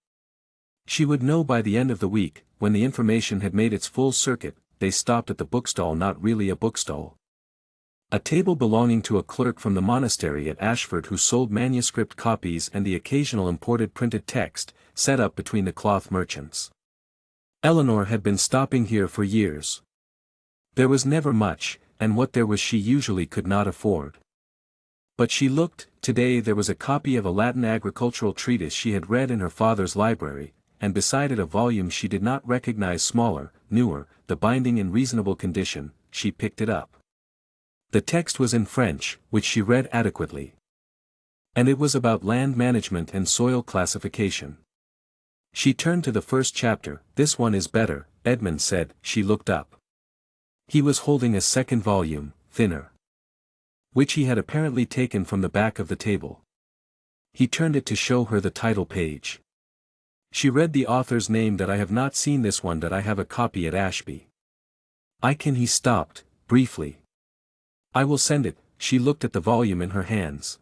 She would know by the end of the week, when the information had made its full circuit. They stopped at the bookstall, not really a bookstall. A table belonging to a clerk from the monastery at Ashford who sold manuscript copies and the occasional imported printed text, set up between the cloth merchants. Eleanor had been stopping here for years. There was never much, and what there was she usually could not afford. But she looked. Today there was a copy of a Latin agricultural treatise she had read in her father's library, and beside it a volume she did not recognize, smaller, newer, the binding in reasonable condition. She picked it up. The text was in French, which she read adequately. And it was about land management and soil classification. She turned to the first chapter. This one is better, Edmund said. She looked up. He was holding a second volume, thinner, which he had apparently taken from the back of the table. He turned it to show her the title page. She read the author's name. That I have not seen this one. That I have a copy at Ashby. He stopped, briefly. I will send it. She looked at the volume in her hands.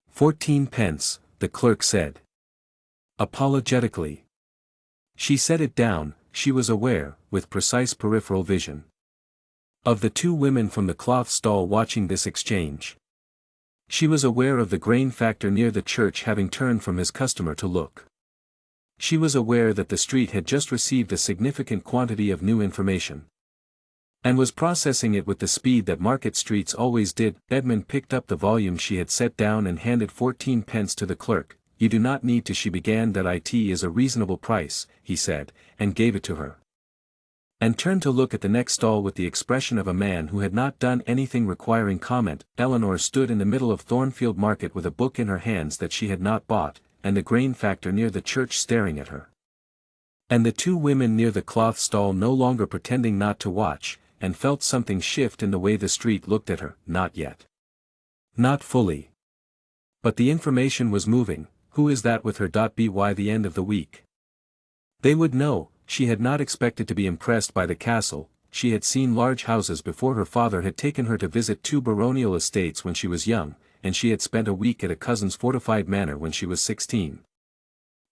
14 pence, the clerk said. Apologetically. She set it down. She was aware, with precise peripheral vision, of the 2 women from the cloth stall watching this exchange. She was aware of the grain factor near the church having turned from his customer to look. She was aware that the street had just received a significant quantity of new information, and was processing it with the speed that market streets always did. Edmund picked up the volume she had set down and handed 14 pence to the clerk. You do not need to. She began. That it is a reasonable price, he said, and gave it to her. And turned to look at the next stall with the expression of a man who had not done anything requiring comment. Eleanor stood in the middle of Thornfield Market with a book in her hands that she had not bought, and the grain factor near the church staring at her. And the 2 women near the cloth stall no longer pretending not to watch, and felt something shift in the way the street looked at her. Not yet. Not fully. But the information was moving. Who is that with her? By the end of the week, they would know. She had not expected to be impressed by the castle. She had seen large houses before. Her father had taken her to visit 2 baronial estates when she was young, and she had spent a week at a cousin's fortified manor when she was 16.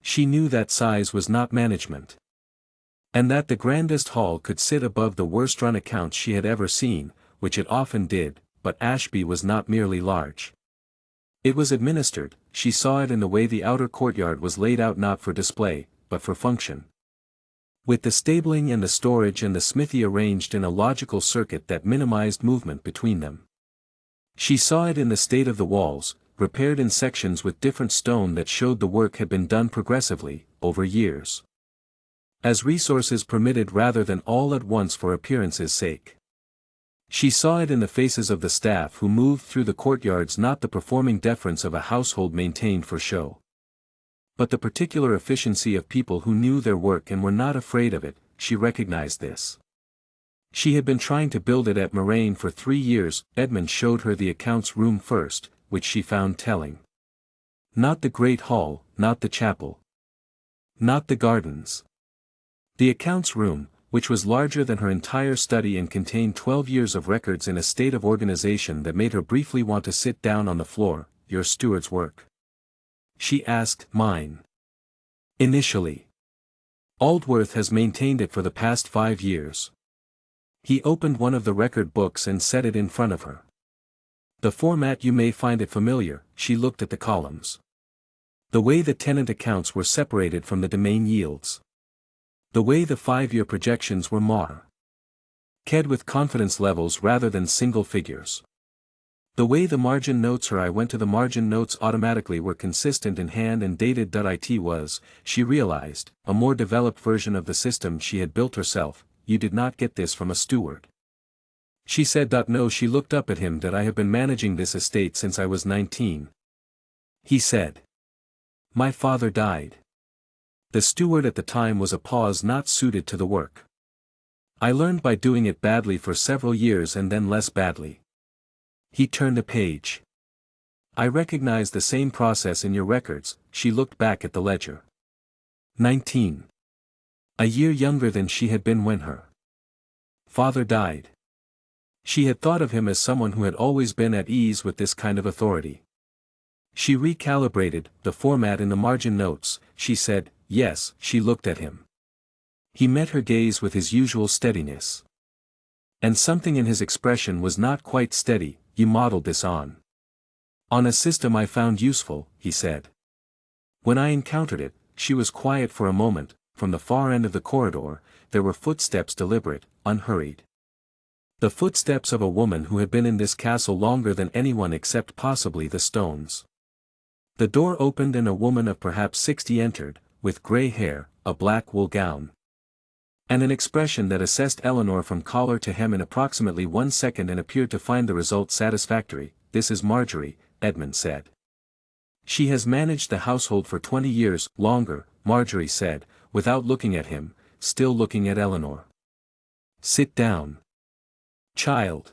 She knew that size was not management, and that the grandest hall could sit above the worst-run accounts she had ever seen, which it often did. But Ashby was not merely large. It was administered. She saw it in the way the outer courtyard was laid out, not for display, but for function, with the stabling and the storage and the smithy arranged in a logical circuit that minimized movement between them. She saw it in the state of the walls, repaired in sections with different stone that showed the work had been done progressively, over years, as resources permitted rather than all at once for appearance's sake. She saw it in the faces of the staff who moved through the courtyards, not the performing deference of a household maintained for show. But the particular efficiency of people who knew their work and were not afraid of it, she recognized this. She had been trying to build it at Moraine for 3 years. Edmund showed her the accounts room first, which she found telling. Not the great hall, not the chapel. Not the gardens. The accounts room, which was larger than her entire study and contained 12 years of records in a state of organization that made her briefly want to sit down on the floor. Your steward's work? She asked. Mine. Initially. Aldworth has maintained it for the past 5 years. He opened one of the record books and set it in front of her. The format, you may find it familiar. She looked at the columns. The way the tenant accounts were separated from the domain yields. The way the 5-year projections were marked with confidence levels rather than single figures. The way the margin notes I went to the margin notes automatically were consistent in hand and dated. It was, she realized, a more developed version of the system she had built herself. You did not get this from a steward. She said. No, she looked up at him. I have been managing this estate since I was 19. He said. My father died. The steward at the time was a pause not suited to the work. I learned by doing it badly for several years and then less badly. He turned a page. I recognize the same process in your records. She looked back at the ledger. 19. A year younger than she had been when her father died. She had thought of him as someone who had always been at ease with this kind of authority. She recalibrated the format in the margin notes. She said, yes. She looked at him. He met her gaze with his usual steadiness. And something in his expression was not quite steady. You modeled this on a system I found useful, he said. When I encountered it, she was quiet for a moment. From the far end of the corridor, there were footsteps, deliberate, unhurried. The footsteps of a woman who had been in this castle longer than anyone except possibly the Stones. The door opened and a woman of perhaps 60 entered, with grey hair, a black wool gown, and an expression that assessed Eleanor from collar to hem in approximately 1 second and appeared to find the result satisfactory. This is Marjorie, Edmund said. She has managed the household for 20 years, longer, Marjorie said, without looking at him, still looking at Eleanor. Sit down. Child.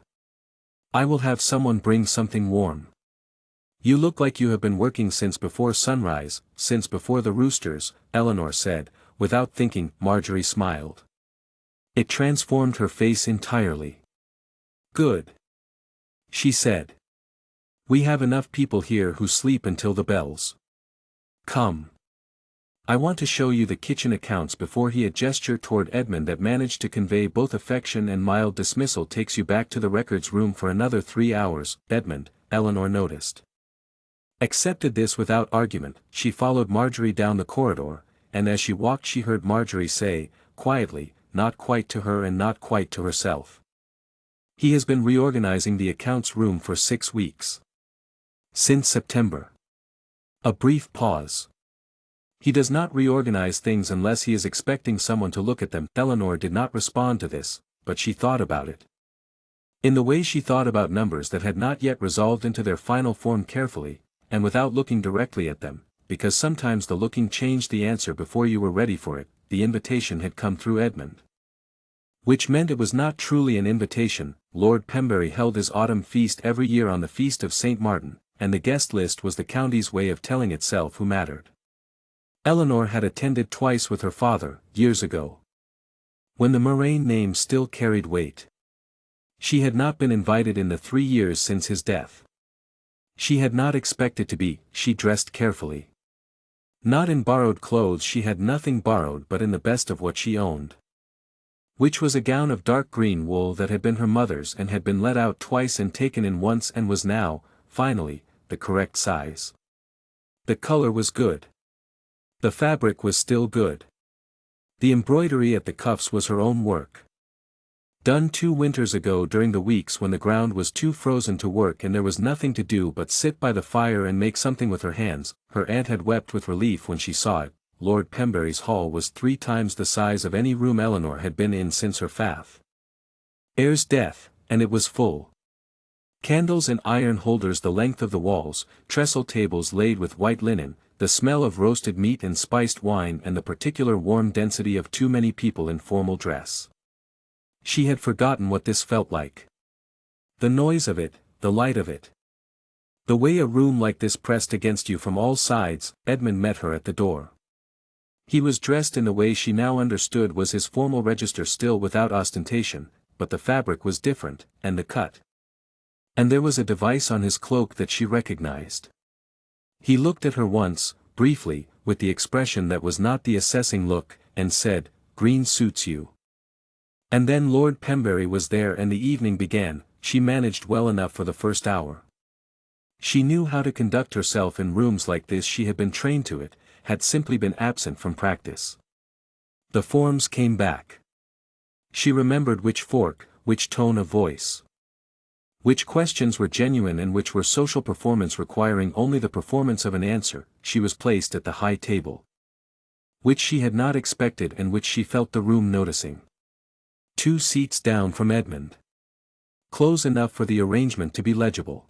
I will have someone bring something warm. You look like you have been working since before sunrise, since before the roosters, Eleanor said, without thinking. Marjorie smiled. It transformed her face entirely. Good. She said. We have enough people here who sleep until the bells come. I want to show you the kitchen accounts. Before he had gestured toward Edmund that managed to convey both affection and mild dismissal. Takes you back to the records room for another 3 hours, Edmund, Eleanor noticed. Accepted this without argument. She followed Marjorie down the corridor, and as she walked she heard Marjorie say, quietly, not quite to her and not quite to herself. He has been reorganizing the accounts room for 6 weeks. Since September. A brief pause. He does not reorganize things unless he is expecting someone to look at them. Eleanor did not respond to this, but she thought about it. In the way she thought about numbers that had not yet resolved into their final form, carefully, and without looking directly at them, because sometimes the looking changed the answer before you were ready for it. The invitation had come through Edmund. Which meant it was not truly an invitation. Lord Pembury held his autumn feast every year on the feast of St. Martin, and the guest list was the county's way of telling itself who mattered. Eleanor had attended twice with her father, years ago, when the Moraine name still carried weight. She had not been invited in the 3 years since his death. She had not expected to be. She dressed carefully. Not in borrowed clothes. She had nothing borrowed but in the best of what she owned, which was a gown of dark green wool that had been her mother's and had been let out twice and taken in once and was now, finally, the correct size. The color was good. The fabric was still good. The embroidery at the cuffs was her own work. Done 2 winters ago during the weeks when the ground was too frozen to work and there was nothing to do but sit by the fire and make something with her hands. Her aunt had wept with relief when she saw it. Lord Pembury's hall was 3 times the size of any room Eleanor had been in since her heir's death, and it was full. Candles and iron holders the length of the walls, trestle tables laid with white linen, the smell of roasted meat and spiced wine and the particular warm density of too many people in formal dress. She had forgotten what this felt like. The noise of it, the light of it. The way a room like this pressed against you from all sides. Edmund met her at the door. He was dressed in the way she now understood was his formal register, still without ostentation, but the fabric was different, and the cut. And there was a device on his cloak that she recognized. He looked at her once, briefly, with the expression that was not the assessing look, and said, "Green suits you." And then Lord Pembury was there and the evening began. She managed well enough for the first hour. She knew how to conduct herself in rooms like this. She had been trained to it, had simply been absent from practice. The forms came back. She remembered which fork, which tone of voice. Which questions were genuine and which were social performance requiring only the performance of an answer. She was placed at the high table. Which she had not expected and which she felt the room noticing. 2 seats down from Edmund. Close enough for the arrangement to be legible.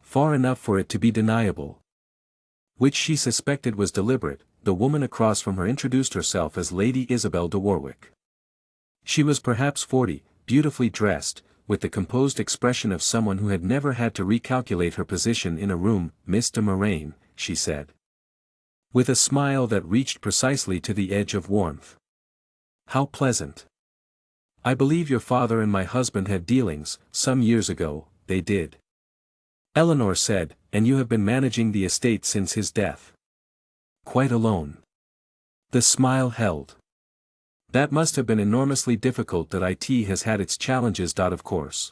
Far enough for it to be deniable. Which she suspected was deliberate. The woman across from her introduced herself as Lady Isabel de Warwick. She was perhaps 40, beautifully dressed, with the composed expression of someone who had never had to recalculate her position in a room. "Miss de Moraine," she said. With a smile that reached precisely to the edge of warmth. "How pleasant. I believe your father and my husband had dealings, some years ago." "They did," Eleanor said, "and you have been managing the estate since his death." "Quite alone." The smile held. "That must have been enormously difficult. That it has had its challenges. Of course."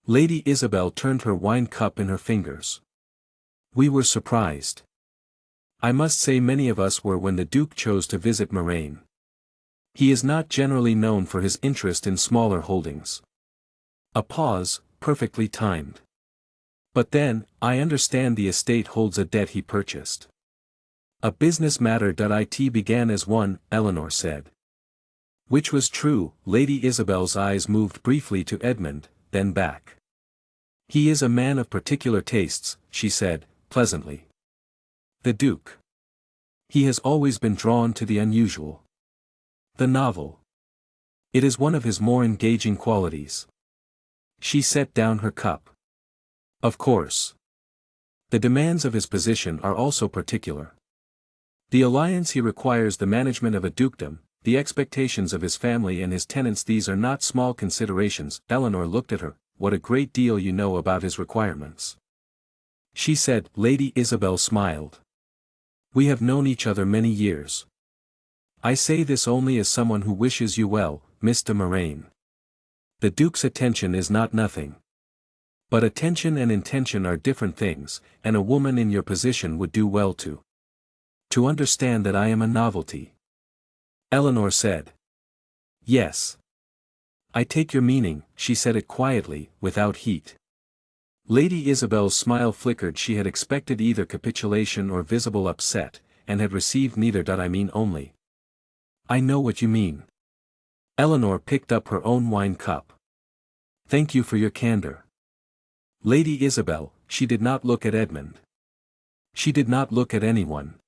Lady Isabel turned her wine cup in her fingers. "We were surprised. I must say many of us were when the Duke chose to visit Moraine. He is not generally known for his interest in smaller holdings." A pause, perfectly timed. "But then, I understand the estate holds a debt he purchased." "A business matter. It began as one," Eleanor said. Which was true. Lady Isabel's eyes moved briefly to Edmund, then back. "He is a man of particular tastes," she said, pleasantly. "The Duke. He has always been drawn to the unusual. The novel. It is one of his more engaging qualities." She set down her cup. "Of course. The demands of his position are also particular. The alliance he requires, the management of a dukedom, the expectations of his family and his tenants, these are not small considerations." Eleanor looked at her. "What a great deal you know about his requirements," she said. Lady Isabel smiled. "We have known each other many years. I say this only as someone who wishes you well, Miss de Moraine. The Duke's attention is not nothing. But attention and intention are different things, and a woman in your position would do well to understand that I am a novelty." Eleanor said. "Yes. I take your meaning." She said it quietly, without heat. Lady Isabel's smile flickered. She had expected either capitulation or visible upset, and had received neither. "I mean only." "I know what you mean." Eleanor picked up her own wine cup. "Thank you for your candor." Lady Isabel, she did not look at Edmund. She did not look at anyone.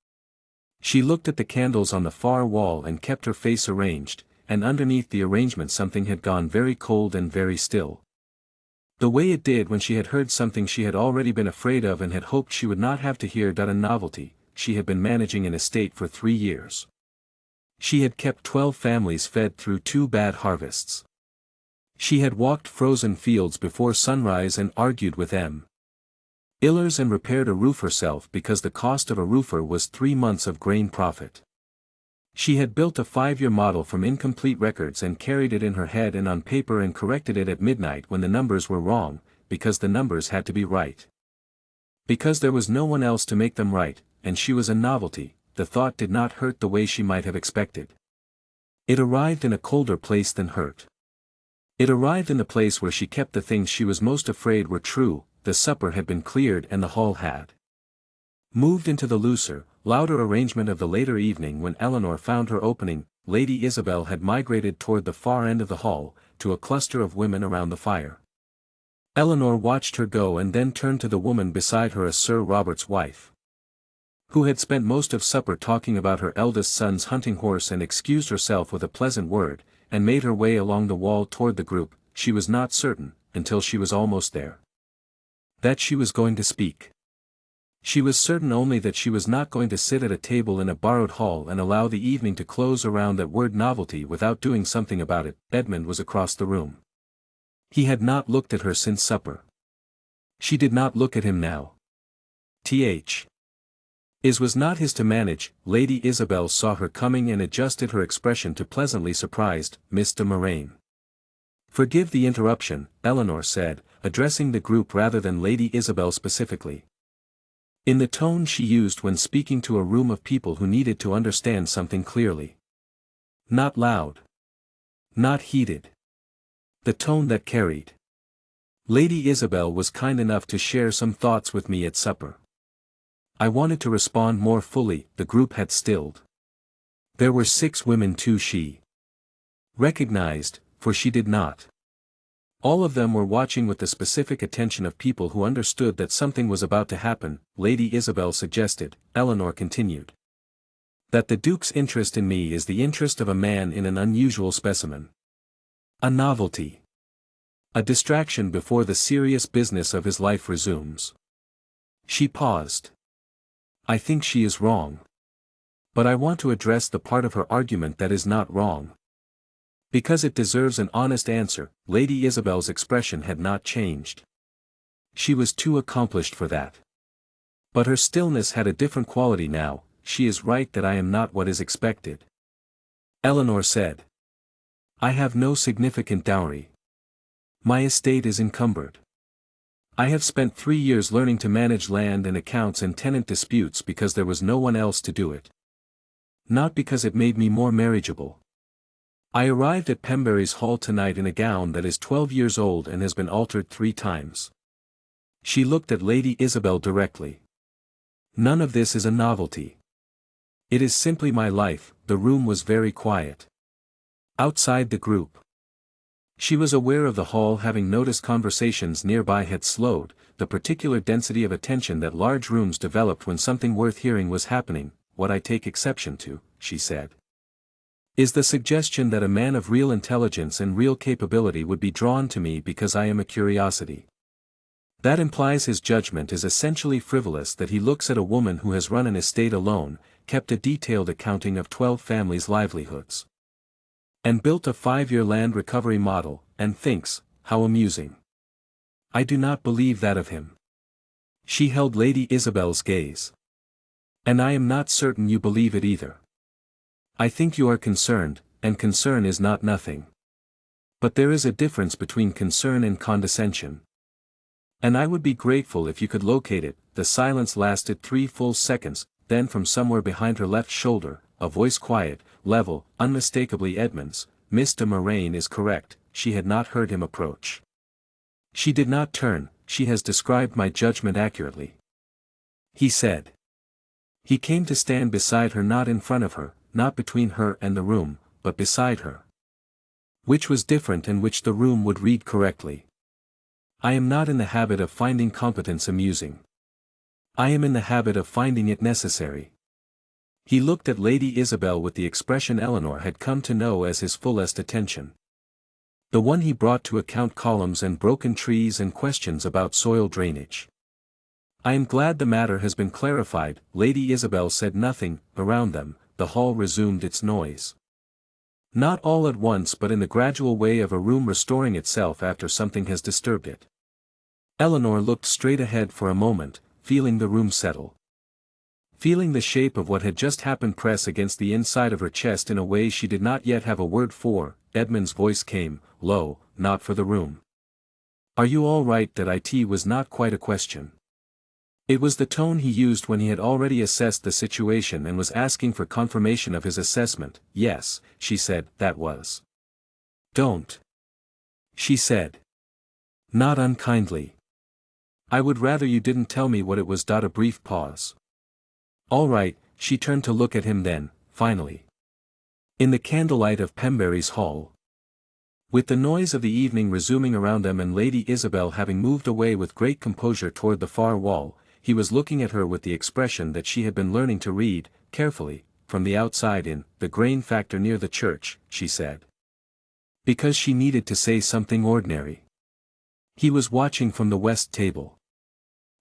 She looked at the candles on the far wall and kept her face arranged, and underneath the arrangement something had gone very cold and very still. The way it did when she had heard something she had already been afraid of and had hoped she would not have to hear. A novelty. She had been managing an estate for 3 years. She had kept 12 families fed through 2 bad harvests. She had walked frozen fields before sunrise and argued with M. Illers and repaired a roof herself because the cost of a roofer was 3 months of grain profit. She had built a 5-year model from incomplete records and carried it in her head and on paper and corrected it at midnight when the numbers were wrong, because the numbers had to be right. Because there was no one else to make them right, and she was a novelty. The thought did not hurt the way she might have expected. It arrived in a colder place than hurt. It arrived in the place where she kept the things she was most afraid were true. The supper had been cleared and the hall had moved into the looser, louder arrangement of the later evening. When Eleanor found her opening, Lady Isabel had migrated toward the far end of the hall, to a cluster of women around the fire. Eleanor watched her go and then turned to the woman beside her as Sir Robert's wife. who had spent most of supper talking about her eldest son's hunting horse and excused herself with a pleasant word, and made her way along the wall toward the group, she was not certain, until she was almost there, that she was going to speak. She was certain only that she was not going to sit at a table in a borrowed hall and allow the evening to close around that word novelty without doing something about it. Edmund was across the room. He had not looked at her since supper. She did not look at him now. Is was not his to manage. Lady Isabel saw her coming and adjusted her expression to pleasantly surprised, Miss de Moraine. "Forgive the interruption," Eleanor said, addressing the group rather than Lady Isabel specifically, in the tone she used when speaking to a room of people who needed to understand something clearly. Not loud. Not heated. The tone that carried. Lady Isabel was kind enough to share some thoughts with me at supper. I wanted to respond more fully. The group had stilled. There were 6 women too, she recognized, for she did not. All of them were watching with the specific attention of people who understood that something was about to happen. Lady Isabel suggested, Eleanor continued, that the Duke's interest in me is the interest of a man in an unusual specimen. A novelty. A distraction before the serious business of his life resumes. She paused. I think she is wrong. But I want to address the part of her argument that is not wrong, because it deserves an honest answer. Lady Isabel's expression had not changed. She was too accomplished for that. But her stillness had a different quality now. She is right that I am not what is expected. Eleanor said. I have no significant dowry. My estate is encumbered. I have spent 3 years learning to manage land and accounts and tenant disputes because there was no one else to do it. Not because it made me more marriageable. I arrived at Pembury's Hall tonight in a gown that is 12 years old and has been altered 3 times. She looked at Lady Isabel directly. None of this is a novelty. It is simply my life. The room was very quiet. Outside the group. She was aware of the hall, having noticed conversations nearby had slowed, the particular density of attention that large rooms developed when something worth hearing was happening. What I take exception to, she said, is the suggestion that a man of real intelligence and real capability would be drawn to me because I am a curiosity. That implies his judgment is essentially frivolous, that he looks at a woman who has run an estate alone, kept a detailed accounting of 12 families' livelihoods, and built a 5-year land recovery model, and thinks, how amusing. I do not believe that of him. She held Lady Isabel's gaze. And I am not certain you believe it either. I think you are concerned, and concern is not nothing. But there is a difference between concern and condescension. And I would be grateful if you could locate it. The silence lasted 3 full seconds, then from somewhere behind her left shoulder, a voice, quiet, level, unmistakably Edmund's. Miss de Moraine is correct. She had not heard him approach. She did not turn. She has described my judgment accurately, he said. He came to stand beside her, not in front of her, not between her and the room, but beside her. Which was different, and which the room would read correctly. I am not in the habit of finding competence amusing. I am in the habit of finding it necessary. He looked at Lady Isabel with the expression Eleanor had come to know as his fullest attention. The one he brought to account columns and broken trees and questions about soil drainage. I am glad the matter has been clarified. Lady Isabel said nothing. Around them, the hall resumed its noise. Not all at once, but in the gradual way of a room restoring itself after something has disturbed it. Eleanor looked straight ahead for a moment, feeling the room settle. Feeling the shape of what had just happened press against the inside of her chest in a way she did not yet have a word for. Edmund's voice came, low, not for the room. Are you all right? That it was not quite a question. It was the tone he used when he had already assessed the situation and was asking for confirmation of his assessment. Yes, she said, that was. Don't. She said. Not unkindly. I would rather you didn't tell me what it was. A brief pause. All right, she turned to look at him then, finally. In the candlelight of Pembury's Hall, with the noise of the evening resuming around them and Lady Isabel having moved away with great composure toward the far wall, he was looking at her with the expression that she had been learning to read, carefully, from the outside in the grain factor near the church, she said. Because she needed to say something ordinary. He was watching from the west table.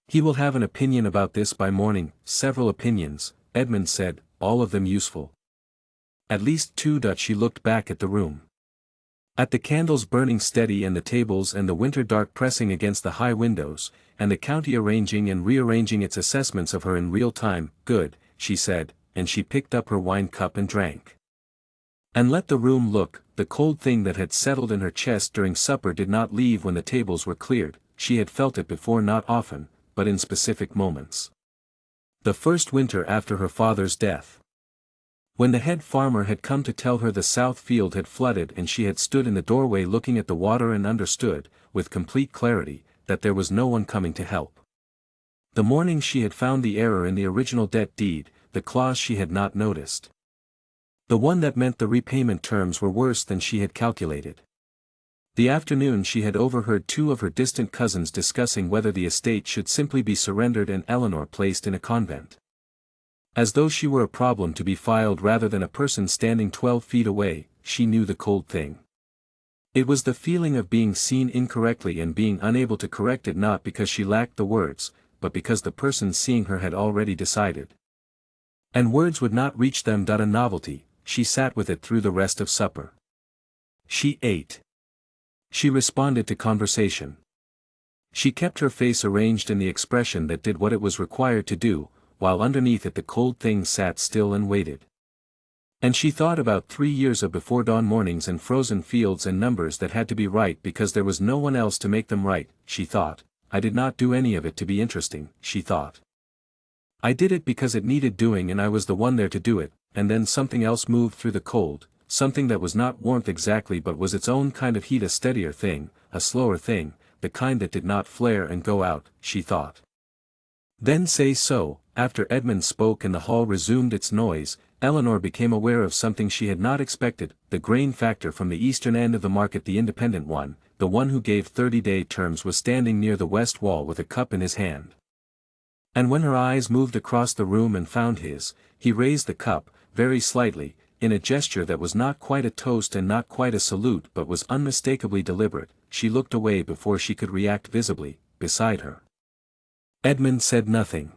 He will have an opinion about this by morning, several opinions, Edmund said, all of them useful. At least two. She looked back at the room. At the candles burning steady and the tables and the winter dark pressing against the high windows, and the county arranging and rearranging its assessments of her in real time. Good, she said, and she picked up her wine cup and drank. And let the room look. The cold thing that had settled in her chest during supper did not leave when the tables were cleared. She had felt it before, not often, but in specific moments. The first winter after her father's death. When the head farmer had come to tell her the south field had flooded and she had stood in the doorway looking at the water and understood, with complete clarity, that there was no one coming to help. The morning she had found the error in the original debt deed, the clause she had not noticed. The one that meant the repayment terms were worse than she had calculated. The afternoon she had overheard two of her distant cousins discussing whether the estate should simply be surrendered and Eleanor placed in a convent. As though she were a problem to be filed rather than a person standing 12 feet away, she knew the cold thing. It was the feeling of being seen incorrectly and being unable to correct it, not because she lacked the words, but because the person seeing her had already decided. And words would not reach them. A novelty. She sat with it through the rest of supper. She ate. She responded to conversation. She kept her face arranged in the expression that did what it was required to do, while underneath it the cold thing sat still and waited. And she thought about 3 years of before dawn mornings and frozen fields and numbers that had to be right because there was no one else to make them right. She thought, I did not do any of it to be interesting, she thought. I did it because it needed doing and I was the one there to do it. And then something else moved through the cold, something that was not warmth exactly but was its own kind of heat, a steadier thing, a slower thing, the kind that did not flare and go out, she thought. Then say so, after Edmund spoke and the hall resumed its noise, Eleanor became aware of something she had not expected. The grain factor from the eastern end of the market, the independent one, the one who gave 30-day terms, was standing near the west wall with a cup in his hand. And when her eyes moved across the room and found his, he raised the cup, very slightly, in a gesture that was not quite a toast and not quite a salute but was unmistakably deliberate. She looked away before she could react visibly, beside her. Edmund said nothing.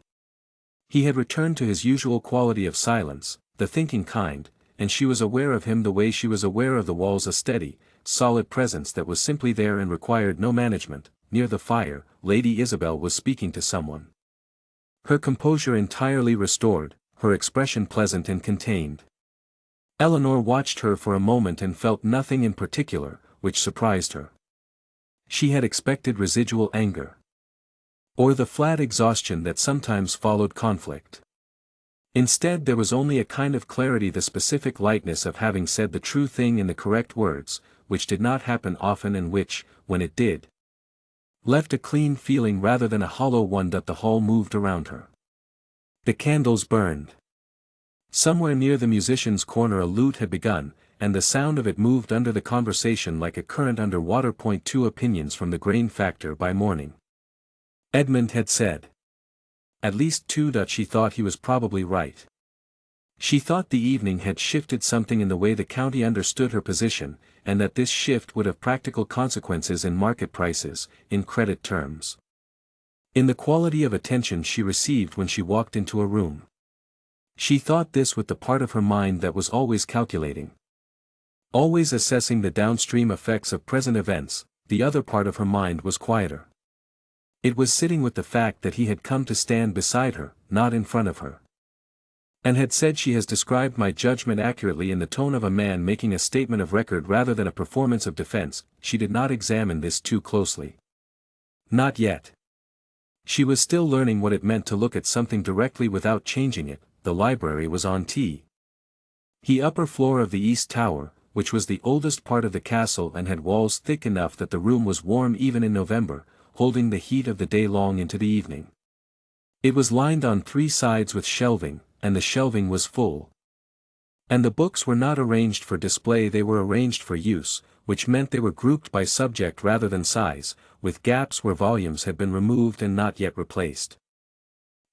He had returned to his usual quality of silence, the thinking kind, and she was aware of him the way she was aware of the walls, a steady, solid presence that was simply there and required no management. Near the fire, Lady Isabel was speaking to someone. Her composure entirely restored, her expression pleasant and contained. Eleanor watched her for a moment and felt nothing in particular, which surprised her. She had expected residual anger. Or the flat exhaustion that sometimes followed conflict. Instead there was only a kind of clarity, the specific lightness of having said the true thing in the correct words, which did not happen often and which, when it did, left a clean feeling rather than a hollow one. The hall moved around her. The candles burned. Somewhere near the musician's corner a lute had begun, and the sound of it moved under the conversation like a current under water. 2 Opinions from the grain factor by morning. Edmund had said. At least 2. She thought he was probably right. She thought the evening had shifted something in the way the county understood her position, and that this shift would have practical consequences in market prices, in credit terms. In the quality of attention she received when she walked into a room. She thought this with the part of her mind that was always calculating. Always assessing the downstream effects of present events. The other part of her mind was quieter. It was sitting with the fact that he had come to stand beside her, not in front of her. And had said, she has described my judgment accurately, in the tone of a man making a statement of record rather than a performance of defense. She did not examine this too closely. Not yet. She was still learning what it meant to look at something directly without changing it. The library was on the upper floor of the east tower, which was the oldest part of the castle and had walls thick enough that the room was warm even in November, holding the heat of the day long into the evening. It was lined on 3 sides with shelving, and the shelving was full. And the books were not arranged for display, they were arranged for use, which meant they were grouped by subject rather than size, with gaps where volumes had been removed and not yet replaced.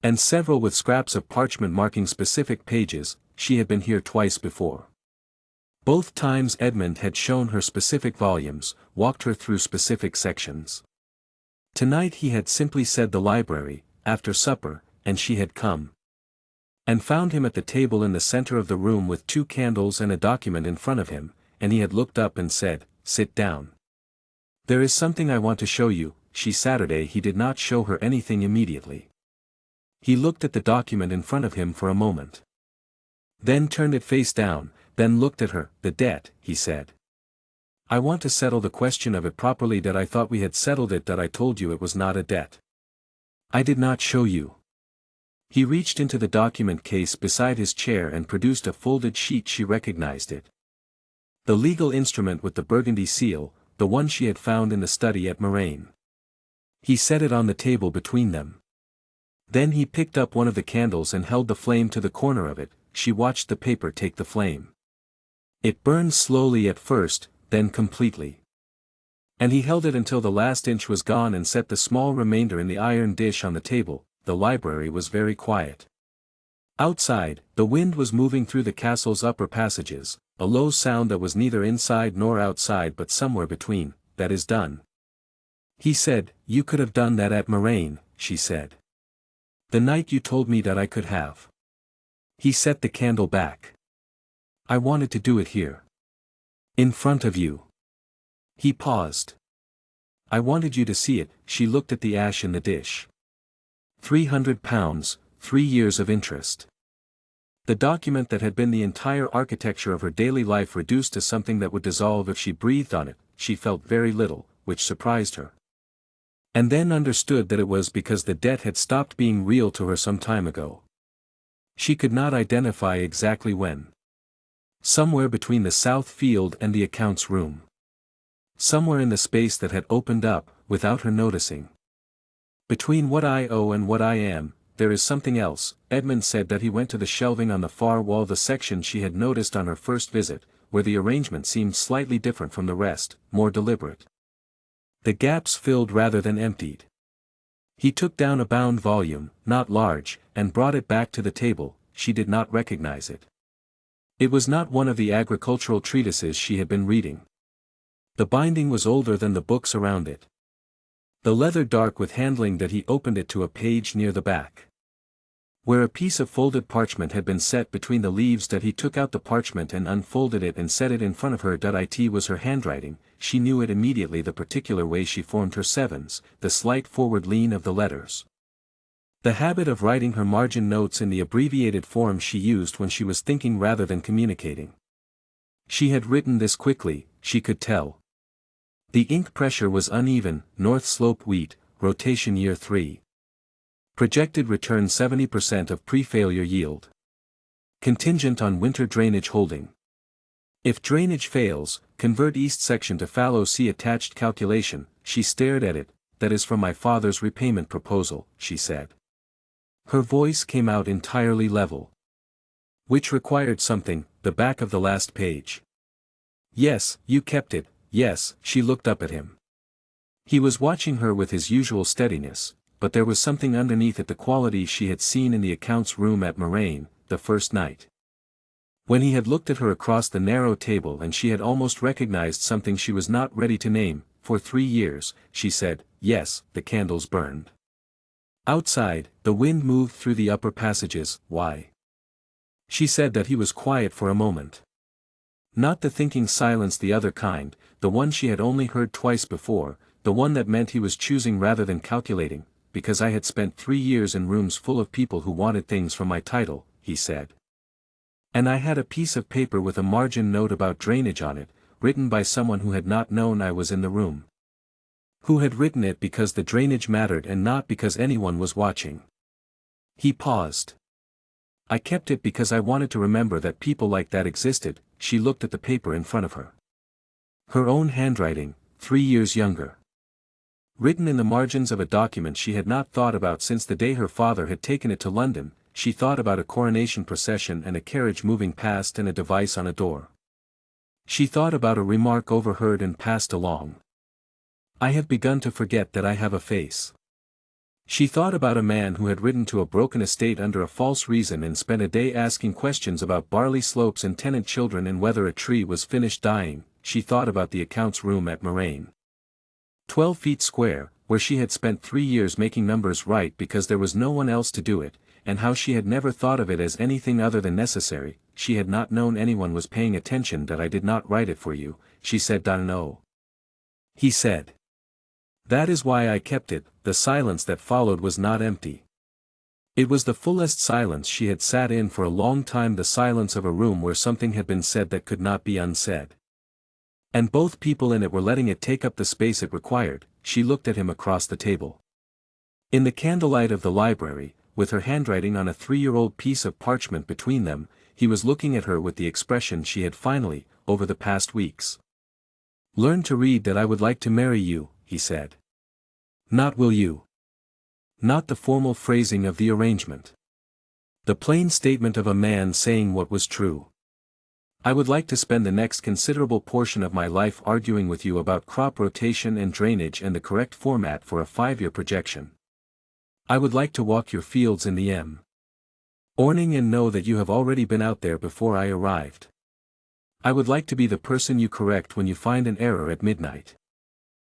And several with scraps of parchment marking specific pages. She had been here twice before. Both times Edmund had shown her specific volumes, walked her through specific sections. Tonight he had simply said the library, after supper, and she had come. And found him at the table in the center of the room with 2 candles and a document in front of him, and he had looked up and said, "Sit down. There is something I want to show you." Saturday he did not show her anything immediately. He looked at the document in front of him for a moment. Then turned it face down, then looked at her. "The debt," he said. "I want to settle the question of it properly. That I thought we had settled it. That I told you it was not a debt. I did not show you." He reached into the document case beside his chair and produced a folded sheet. She recognized it. The legal instrument with the burgundy seal, the one she had found in the study at Moraine. He set it on the table between them. Then he picked up one of the candles and held the flame to the corner of it. She watched the paper take the flame. It burned slowly at first, then completely. And he held it until the last inch was gone and set the small remainder in the iron dish on the table. The library was very quiet. Outside, the wind was moving through the castle's upper passages, a low sound that was neither inside nor outside but somewhere between. "That is done," he said. "You could have done that at Moraine," she said. "The night you told me that I could have." He set the candle back. "I wanted to do it here. In front of you." He paused. "I wanted you to see it." She looked at the ash in the dish. £300, 3 years of interest. The document that had been the entire architecture of her daily life reduced to something that would dissolve if she breathed on it. She felt very little, which surprised her. And then understood that it was because the debt had stopped being real to her some time ago. She could not identify exactly when. Somewhere between the south field and the accounts room. Somewhere in the space that had opened up, without her noticing. "Between what I owe and what I am, there is something else." Edmund said that he went to the shelving on the far wall, the section she had noticed on her first visit, where the arrangement seemed slightly different from the rest, more deliberate. The gaps filled rather than emptied. He took down a bound volume, not large, and brought it back to the table. She did not recognize it. It was not one of the agricultural treatises she had been reading. The binding was older than the books around it. The leather dark with handling. That he opened it to a page near the back, where a piece of folded parchment had been set between the leaves. That he took out the parchment and unfolded it and set it in front of her. It was her handwriting. She knew it immediately, the particular way she formed her sevens, the slight forward lean of the letters. The habit of writing her margin notes in the abbreviated form she used when she was thinking rather than communicating. She had written this quickly, she could tell. The ink pressure was uneven. North Slope wheat, rotation year 3. Projected return 70% of pre-failure yield. Contingent on winter drainage holding. If drainage fails, convert east section to fallow. See attached calculation. She stared at it. "That is from my father's repayment proposal," she said. Her voice came out entirely level. "Which required something." "The back of the last page." "Yes, you kept it." "Yes." She looked up at him. He was watching her with his usual steadiness, but there was something underneath it, the quality she had seen in the accounts room at Moraine, the first night. When he had looked at her across the narrow table, and she had almost recognized something she was not ready to name. "For 3 years, she said. "Yes." The candles burned. Outside, the wind moved through the upper passages. "Why?" She said that he was quiet for a moment. Not the thinking silence, the other kind, the one she had only heard twice before, the one that meant he was choosing rather than calculating. "Because I had spent 3 years in rooms full of people who wanted things from my title," he said. "And I had a piece of paper with a margin note about drainage on it, written by someone who had not known I was in the room. Who had written it because the drainage mattered and not because anyone was watching." He paused. "I kept it because I wanted to remember that people like that existed." She looked at the paper in front of her. Her own handwriting, 3 years younger. Written in the margins of a document she had not thought about since the day her father had taken it to London. She thought about a coronation procession and a carriage moving past and a device on a door. She thought about a remark overheard and passed along. "I have begun to forget that I have a face." She thought about a man who had ridden to a broken estate under a false reason and spent a day asking questions about barley slopes and tenant children and whether a tree was finished dying. She thought about the accounts room at Moraine. 12 feet square, where she had spent 3 years making numbers right because there was no one else to do it, and how she had never thought of it as anything other than necessary. She had not known anyone was paying attention that I did not write it for you, she said. No. He said. That is why I kept it. The silence that followed was not empty. It was the fullest silence she had sat in for a long time, the silence of a room where something had been said that could not be unsaid. And both people in it were letting it take up the space it required. She looked at him across the table. In the candlelight of the library, with her handwriting on a 3-year-old piece of parchment between them, he was looking at her with the expression she had finally, over the past weeks, learned to read. That I would like to marry you, he said. Not will you. Not the formal phrasing of the arrangement. The plain statement of a man saying what was true. I would like to spend the next considerable portion of my life arguing with you about crop rotation and drainage and the correct format for a 5-year projection. I would like to walk your fields in the morning and know that you have already been out there before I arrived. I would like to be the person you correct when you find an error at midnight.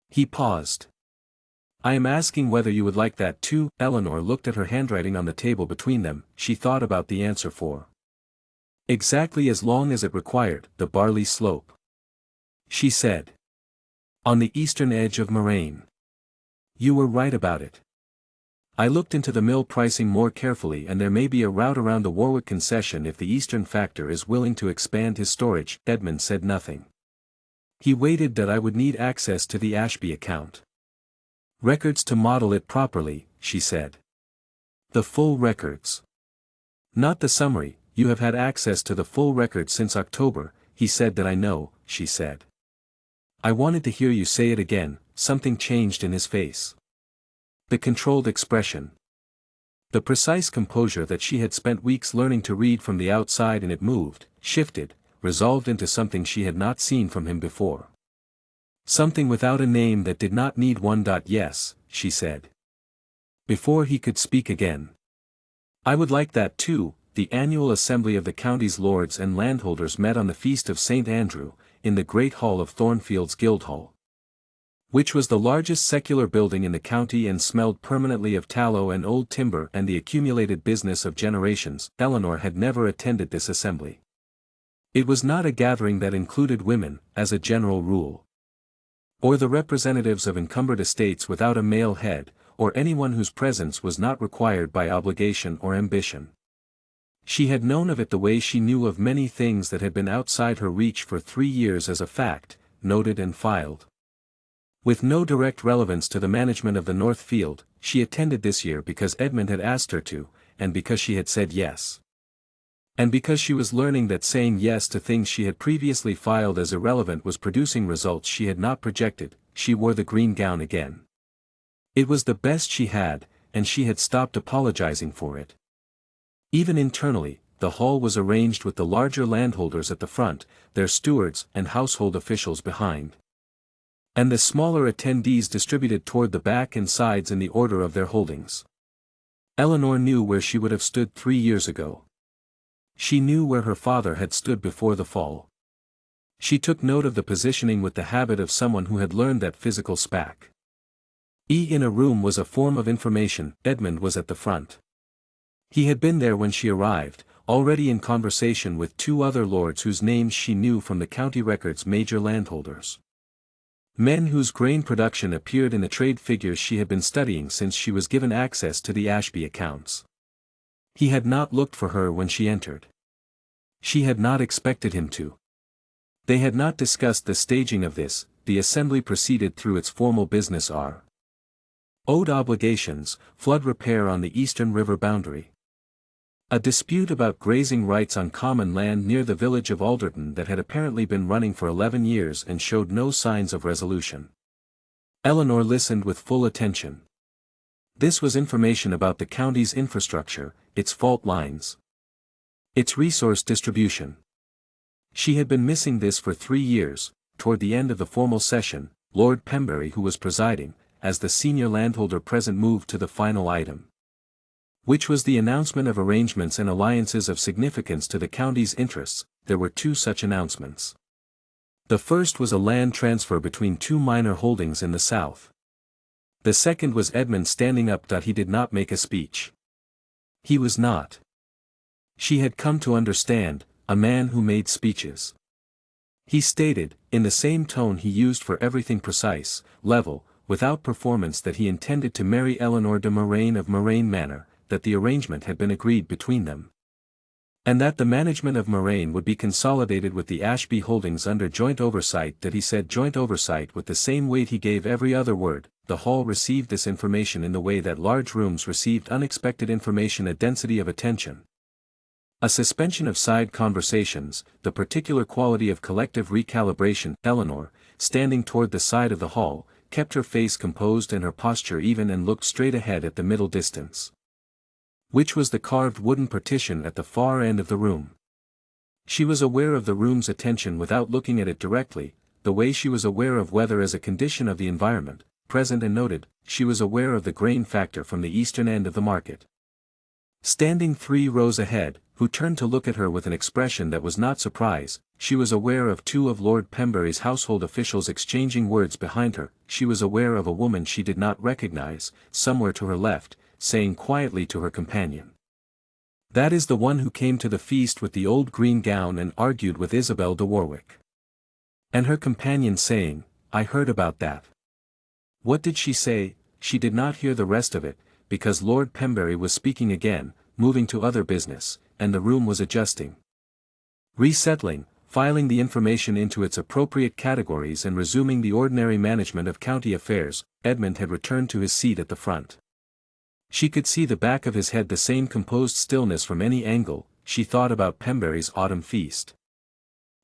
He paused. I am asking whether you would like that too. Eleanor looked at her handwriting on the table between them. She thought about the answer for exactly as long as it required. The barley slope, she said. On the eastern edge of Moraine. You were right about it. I looked into the mill pricing more carefully, and there may be a route around the Warwick concession if the eastern factor is willing to expand his storage. Edmund said nothing. He waited. That I would need access to the Ashby account records to model it properly, she said. The full records. Not the summary. You have had access to the full record since October, he said. That I know, she said. I wanted to hear you say it again. Something changed in his face. The controlled expression. The precise composure that she had spent weeks learning to read from the outside, and it moved, shifted, resolved into something she had not seen from him before. Something without a name that did not need one. Yes, she said. Before he could speak again. I would like that too. The annual assembly of the county's lords and landholders met on the feast of St. Andrew, in the great hall of Thornfield's Guildhall, which was the largest secular building in the county and smelled permanently of tallow and old timber and the accumulated business of generations. Eleanor had never attended this assembly. It was not a gathering that included women, as a general rule, or the representatives of encumbered estates without a male head, or anyone whose presence was not required by obligation or ambition. She had known of it the way she knew of many things that had been outside her reach for 3 years as a fact, noted and filed. With no direct relevance to the management of the North Field, she attended this year because Edmund had asked her to, and because she had said yes. And because she was learning that saying yes to things she had previously filed as irrelevant was producing results she had not projected. She wore the green gown again. It was the best she had, and she had stopped apologizing for it. Even internally, the hall was arranged with the larger landholders at the front, their stewards and household officials behind, and the smaller attendees distributed toward the back and sides in the order of their holdings. Eleanor knew where she would have stood 3 years ago. She knew where her father had stood before the fall. She took note of the positioning with the habit of someone who had learned that physical spac. In a room was a form of information. Edmund was at the front. He had been there when she arrived, already in conversation with 2 other lords whose names she knew from the county records, major landholders. Men whose grain production appeared in the trade figures she had been studying since she was given access to the Ashby accounts. He had not looked for her when she entered. She had not expected him to. They had not discussed the staging of this. The assembly proceeded through its formal business. Owed obligations, flood repair on the eastern river boundary. A dispute about grazing rights on common land near the village of Alderton that had apparently been running for 11 years and showed no signs of resolution. Eleanor listened with full attention. This was information about the county's infrastructure, its fault lines, its resource distribution. She had been missing this for 3 years. Toward the end of the formal session, Lord Pembury, who was presiding, as the senior landholder present moved to the final item, which was the announcement of arrangements and alliances of significance to the county's interests. There were two such announcements. The first was a land transfer between two minor holdings in the south. The second was Edmund standing up. He did not make a speech. He was not, she had come to understand, a man who made speeches. He stated, in the same tone he used for everything, precise, level, without performance, that he intended to marry Eleanor de Moraine of Moraine Manor, that the arrangement had been agreed between them, and that the management of Moraine would be consolidated with the Ashby holdings under joint oversight. That he said joint oversight with the same weight he gave every other word. The hall received this information in the way that large rooms received unexpected information, a density of attention, a suspension of side conversations, the particular quality of collective recalibration. Eleanor, standing toward the side of the hall, kept her face composed and her posture even, and looked straight ahead at the middle distance, which was the carved wooden partition at the far end of the room. She was aware of the room's attention without looking at it directly, the way she was aware of weather as a condition of the environment, present and noted. She was aware of the grain factor from the eastern end of the market, standing 3 rows ahead, who turned to look at her with an expression that was not surprise. She was aware of 2 of Lord Pembury's household officials exchanging words behind her. She was aware of a woman she did not recognize, somewhere to her left, saying quietly to her companion, "That is the one who came to the feast with the old green gown and argued with Isabel de Warwick." And her companion saying, "I heard about that." What did she say? She did not hear the rest of it, because Lord Pembury was speaking again, moving to other business, and the room was adjusting, resettling, filing the information into its appropriate categories and resuming the ordinary management of county affairs. Edmund had returned to his seat at the front. She could see the back of his head, the same composed stillness from any angle. She thought about Pembury's autumn feast,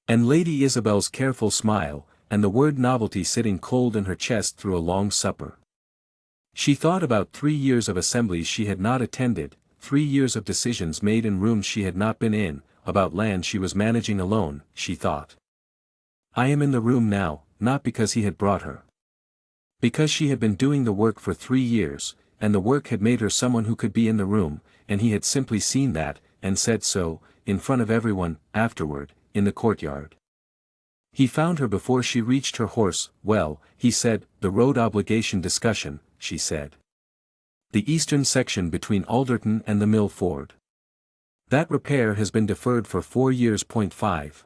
and Lady Isabel's careful smile, and the word novelty sitting cold in her chest through a long supper. She thought about 3 years of assemblies she had not attended, 3 years of decisions made in rooms she had not been in, about land she was managing alone. She thought, "I am in the room now, not because he had brought her. Because she had been doing the work for 3 years, and the work had made her someone who could be in the room, and he had simply seen that, and said so, in front of everyone. Afterward, in the courtyard, he found her before she reached her horse. Well, he said, the road obligation discussion," she said. "The eastern section between Alderton and the Mill Ford. That repair has been deferred for 4 years. 5.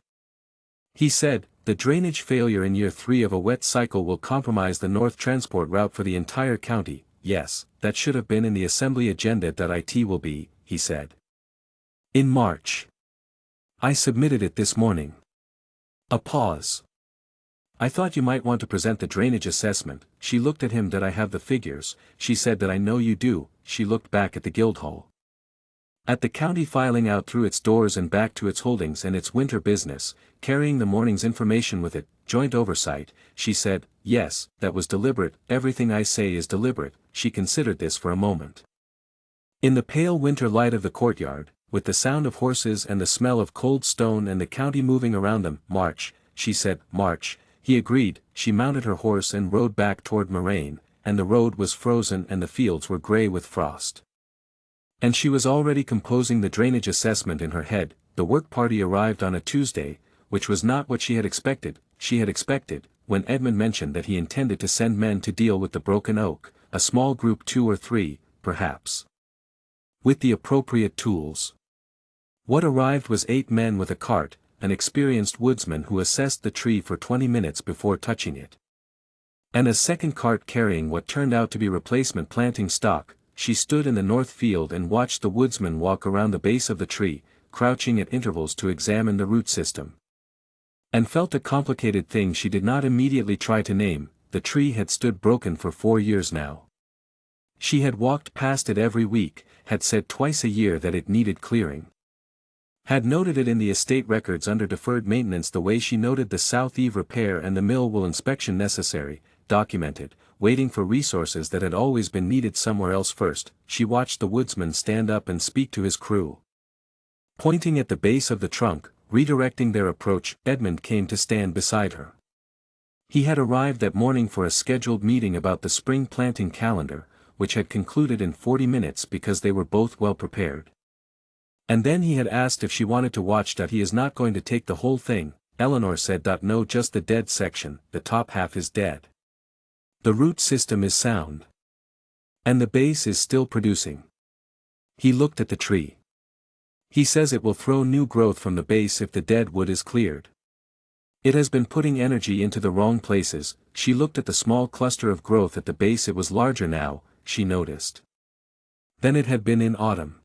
He said, the drainage failure in year 3 of a wet cycle will compromise the north transport route for the entire county. Yes, that should have been in the assembly agenda. It will be, he said, in March. I submitted it this morning." A pause. "I thought you might want to present the drainage assessment." She looked at him. "That I have the figures," she said. "That I know you do." She looked back at the Guildhall, at the county filing out through its doors and back to its holdings and its winter business, carrying the morning's information with it. "Joint oversight," she said. "Yes, that was deliberate. Everything I say is deliberate." She considered this for a moment. In the pale winter light of the courtyard, with the sound of horses and the smell of cold stone and the county moving around them. "March," she said. "March," he agreed. She mounted her horse and rode back toward Moraine, and the road was frozen and the fields were grey with frost. And she was already composing the drainage assessment in her head. The work party arrived on a Tuesday, which was not what she had expected. She had expected, when Edmund mentioned that he intended to send men to deal with the broken oak, a small group, 2 or 3, perhaps, with the appropriate tools. What arrived was 8 men with a cart, an experienced woodsman who assessed the tree for 20 minutes before touching it, and a second cart carrying what turned out to be replacement planting stock. She stood in the north field and watched the woodsman walk around the base of the tree, crouching at intervals to examine the root system, and felt a complicated thing she did not immediately try to name. The tree had stood broken for 4 years now. She had walked past it every week, had said twice a year that it needed clearing, had noted it in the estate records under deferred maintenance the way she noted the south eave repair and the mill will inspection necessary, documented, waiting for resources that had always been needed somewhere else first. She watched the woodsman stand up and speak to his crew, pointing at the base of the trunk, redirecting their approach. Edmund came to stand beside her. He had arrived that morning for a scheduled meeting about the spring planting calendar, which had concluded in 40 minutes because they were both well prepared. And then he had asked if she wanted to watch. He is not going to take the whole thing, Eleanor said. No, just the dead section, the top half is dead. The root system is sound. And the base is still producing. He looked at the tree. He says it will throw new growth from the base if the dead wood is cleared. It has been putting energy into the wrong places. She looked at the small cluster of growth at the base. It was larger now, she noticed, than it had been in autumn.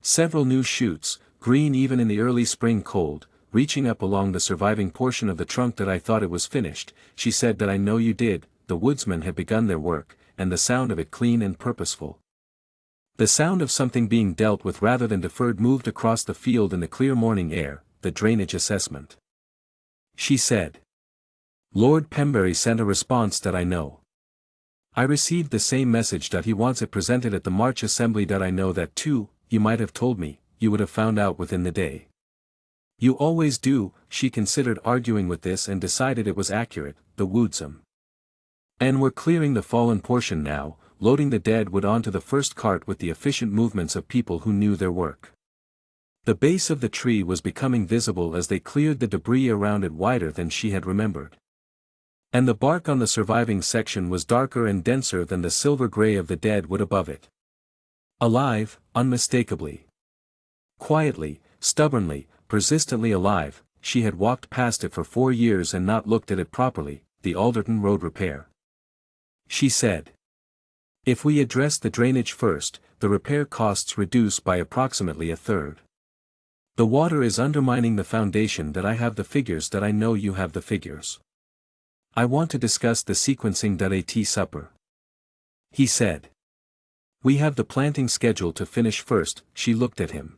Several new shoots, green even in the early spring cold, reaching up along the surviving portion of the trunk. That I thought it was finished, she said. That I know you did. The woodsmen had begun their work, and the sound of it clean and purposeful. The sound of something being dealt with rather than deferred moved across the field in the clear morning air, the drainage assessment. She said. Lord Pembury sent a response. That I know. I received the same message. He wants it presented at the March Assembly. That I know that too. You might have told me, you would have found out within the day. You always do. She considered arguing with this and decided it was accurate. The woodsmen and were clearing the fallen portion now, loading the dead wood onto the first cart with the efficient movements of people who knew their work. The base of the tree was becoming visible as they cleared the debris around it, wider than she had remembered. And the bark on the surviving section was darker and denser than the silver gray of the dead wood above it. Alive, unmistakably. Quietly, stubbornly, persistently alive. She had walked past it for 4 years and not looked at it properly. The Alderton Road repair. She said. If we address the drainage first, the repair costs reduce by approximately a third. The water is undermining the foundation. That I have the figures. That I know you have the figures. I want to discuss the sequencing. At supper. He said. We have the planting schedule to finish first. She looked at him.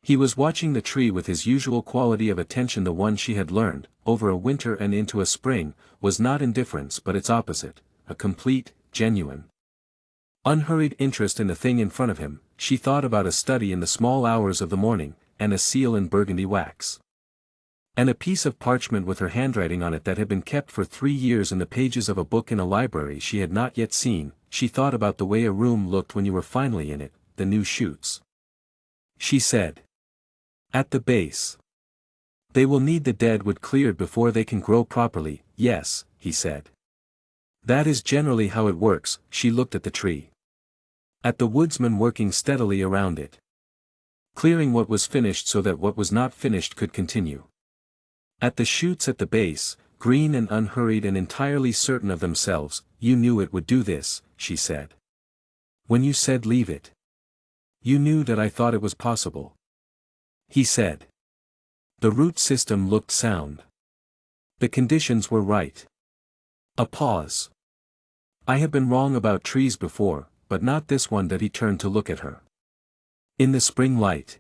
He was watching the tree with his usual quality of attention. The one she had learned, over a winter and into a spring, was not indifference but its opposite, a complete, genuine, unhurried interest in the thing in front of him. She thought about a study in the small hours of the morning, and a seal in burgundy wax. And a piece of parchment with her handwriting on it that had been kept for 3 years in the pages of a book in a library she had not yet seen. She thought about the way a room looked when you were finally in it, the new shoots. She said. At the base. They will need the dead wood cleared before they can grow properly. Yes, he said. That is generally how it works. She looked at the tree. At the woodsmen working steadily around it. Clearing what was finished so that what was not finished could continue. At the shoots at the base, green and unhurried and entirely certain of themselves. You knew it would do this, she said. When you said leave it. You knew that I thought it was possible. He said. The root system looked sound. The conditions were right. A pause. I have been wrong about trees before, but not this one. That he turned to look at her. In the spring light.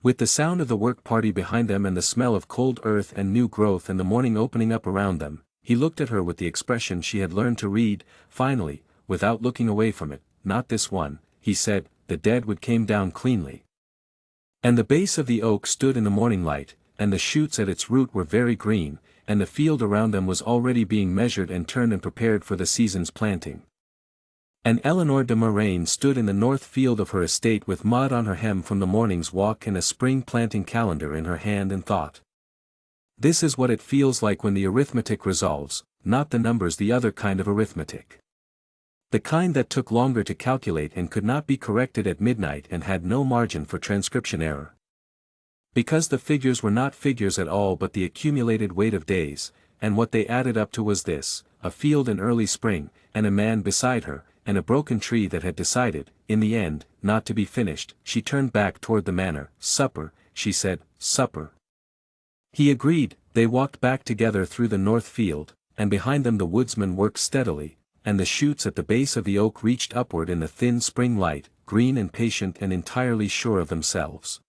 With the sound of the work party behind them and the smell of cold earth and new growth and the morning opening up around them, he looked at her with the expression she had learned to read. Finally, without looking away from it, not this one, he said, the dead wood came down cleanly. And the base of the oak stood in the morning light, and the shoots at its root were very green, and the field around them was already being measured and turned and prepared for the season's planting. And Eleanor de Moraine stood in the north field of her estate with mud on her hem from the morning's walk and a spring planting calendar in her hand, and thought. This is what it feels like when the arithmetic resolves, not the numbers, the other kind of arithmetic. The kind that took longer to calculate and could not be corrected at midnight and had no margin for transcription error. Because the figures were not figures at all but the accumulated weight of days, and what they added up to was this: a field in early spring, and a man beside her, and a broken tree that had decided, in the end, not to be finished. She turned back toward the manor. Supper, she said, supper. He agreed. They walked back together through the north field, and behind them the woodsmen worked steadily, and the shoots at the base of the oak reached upward in the thin spring light, green and patient and entirely sure of themselves.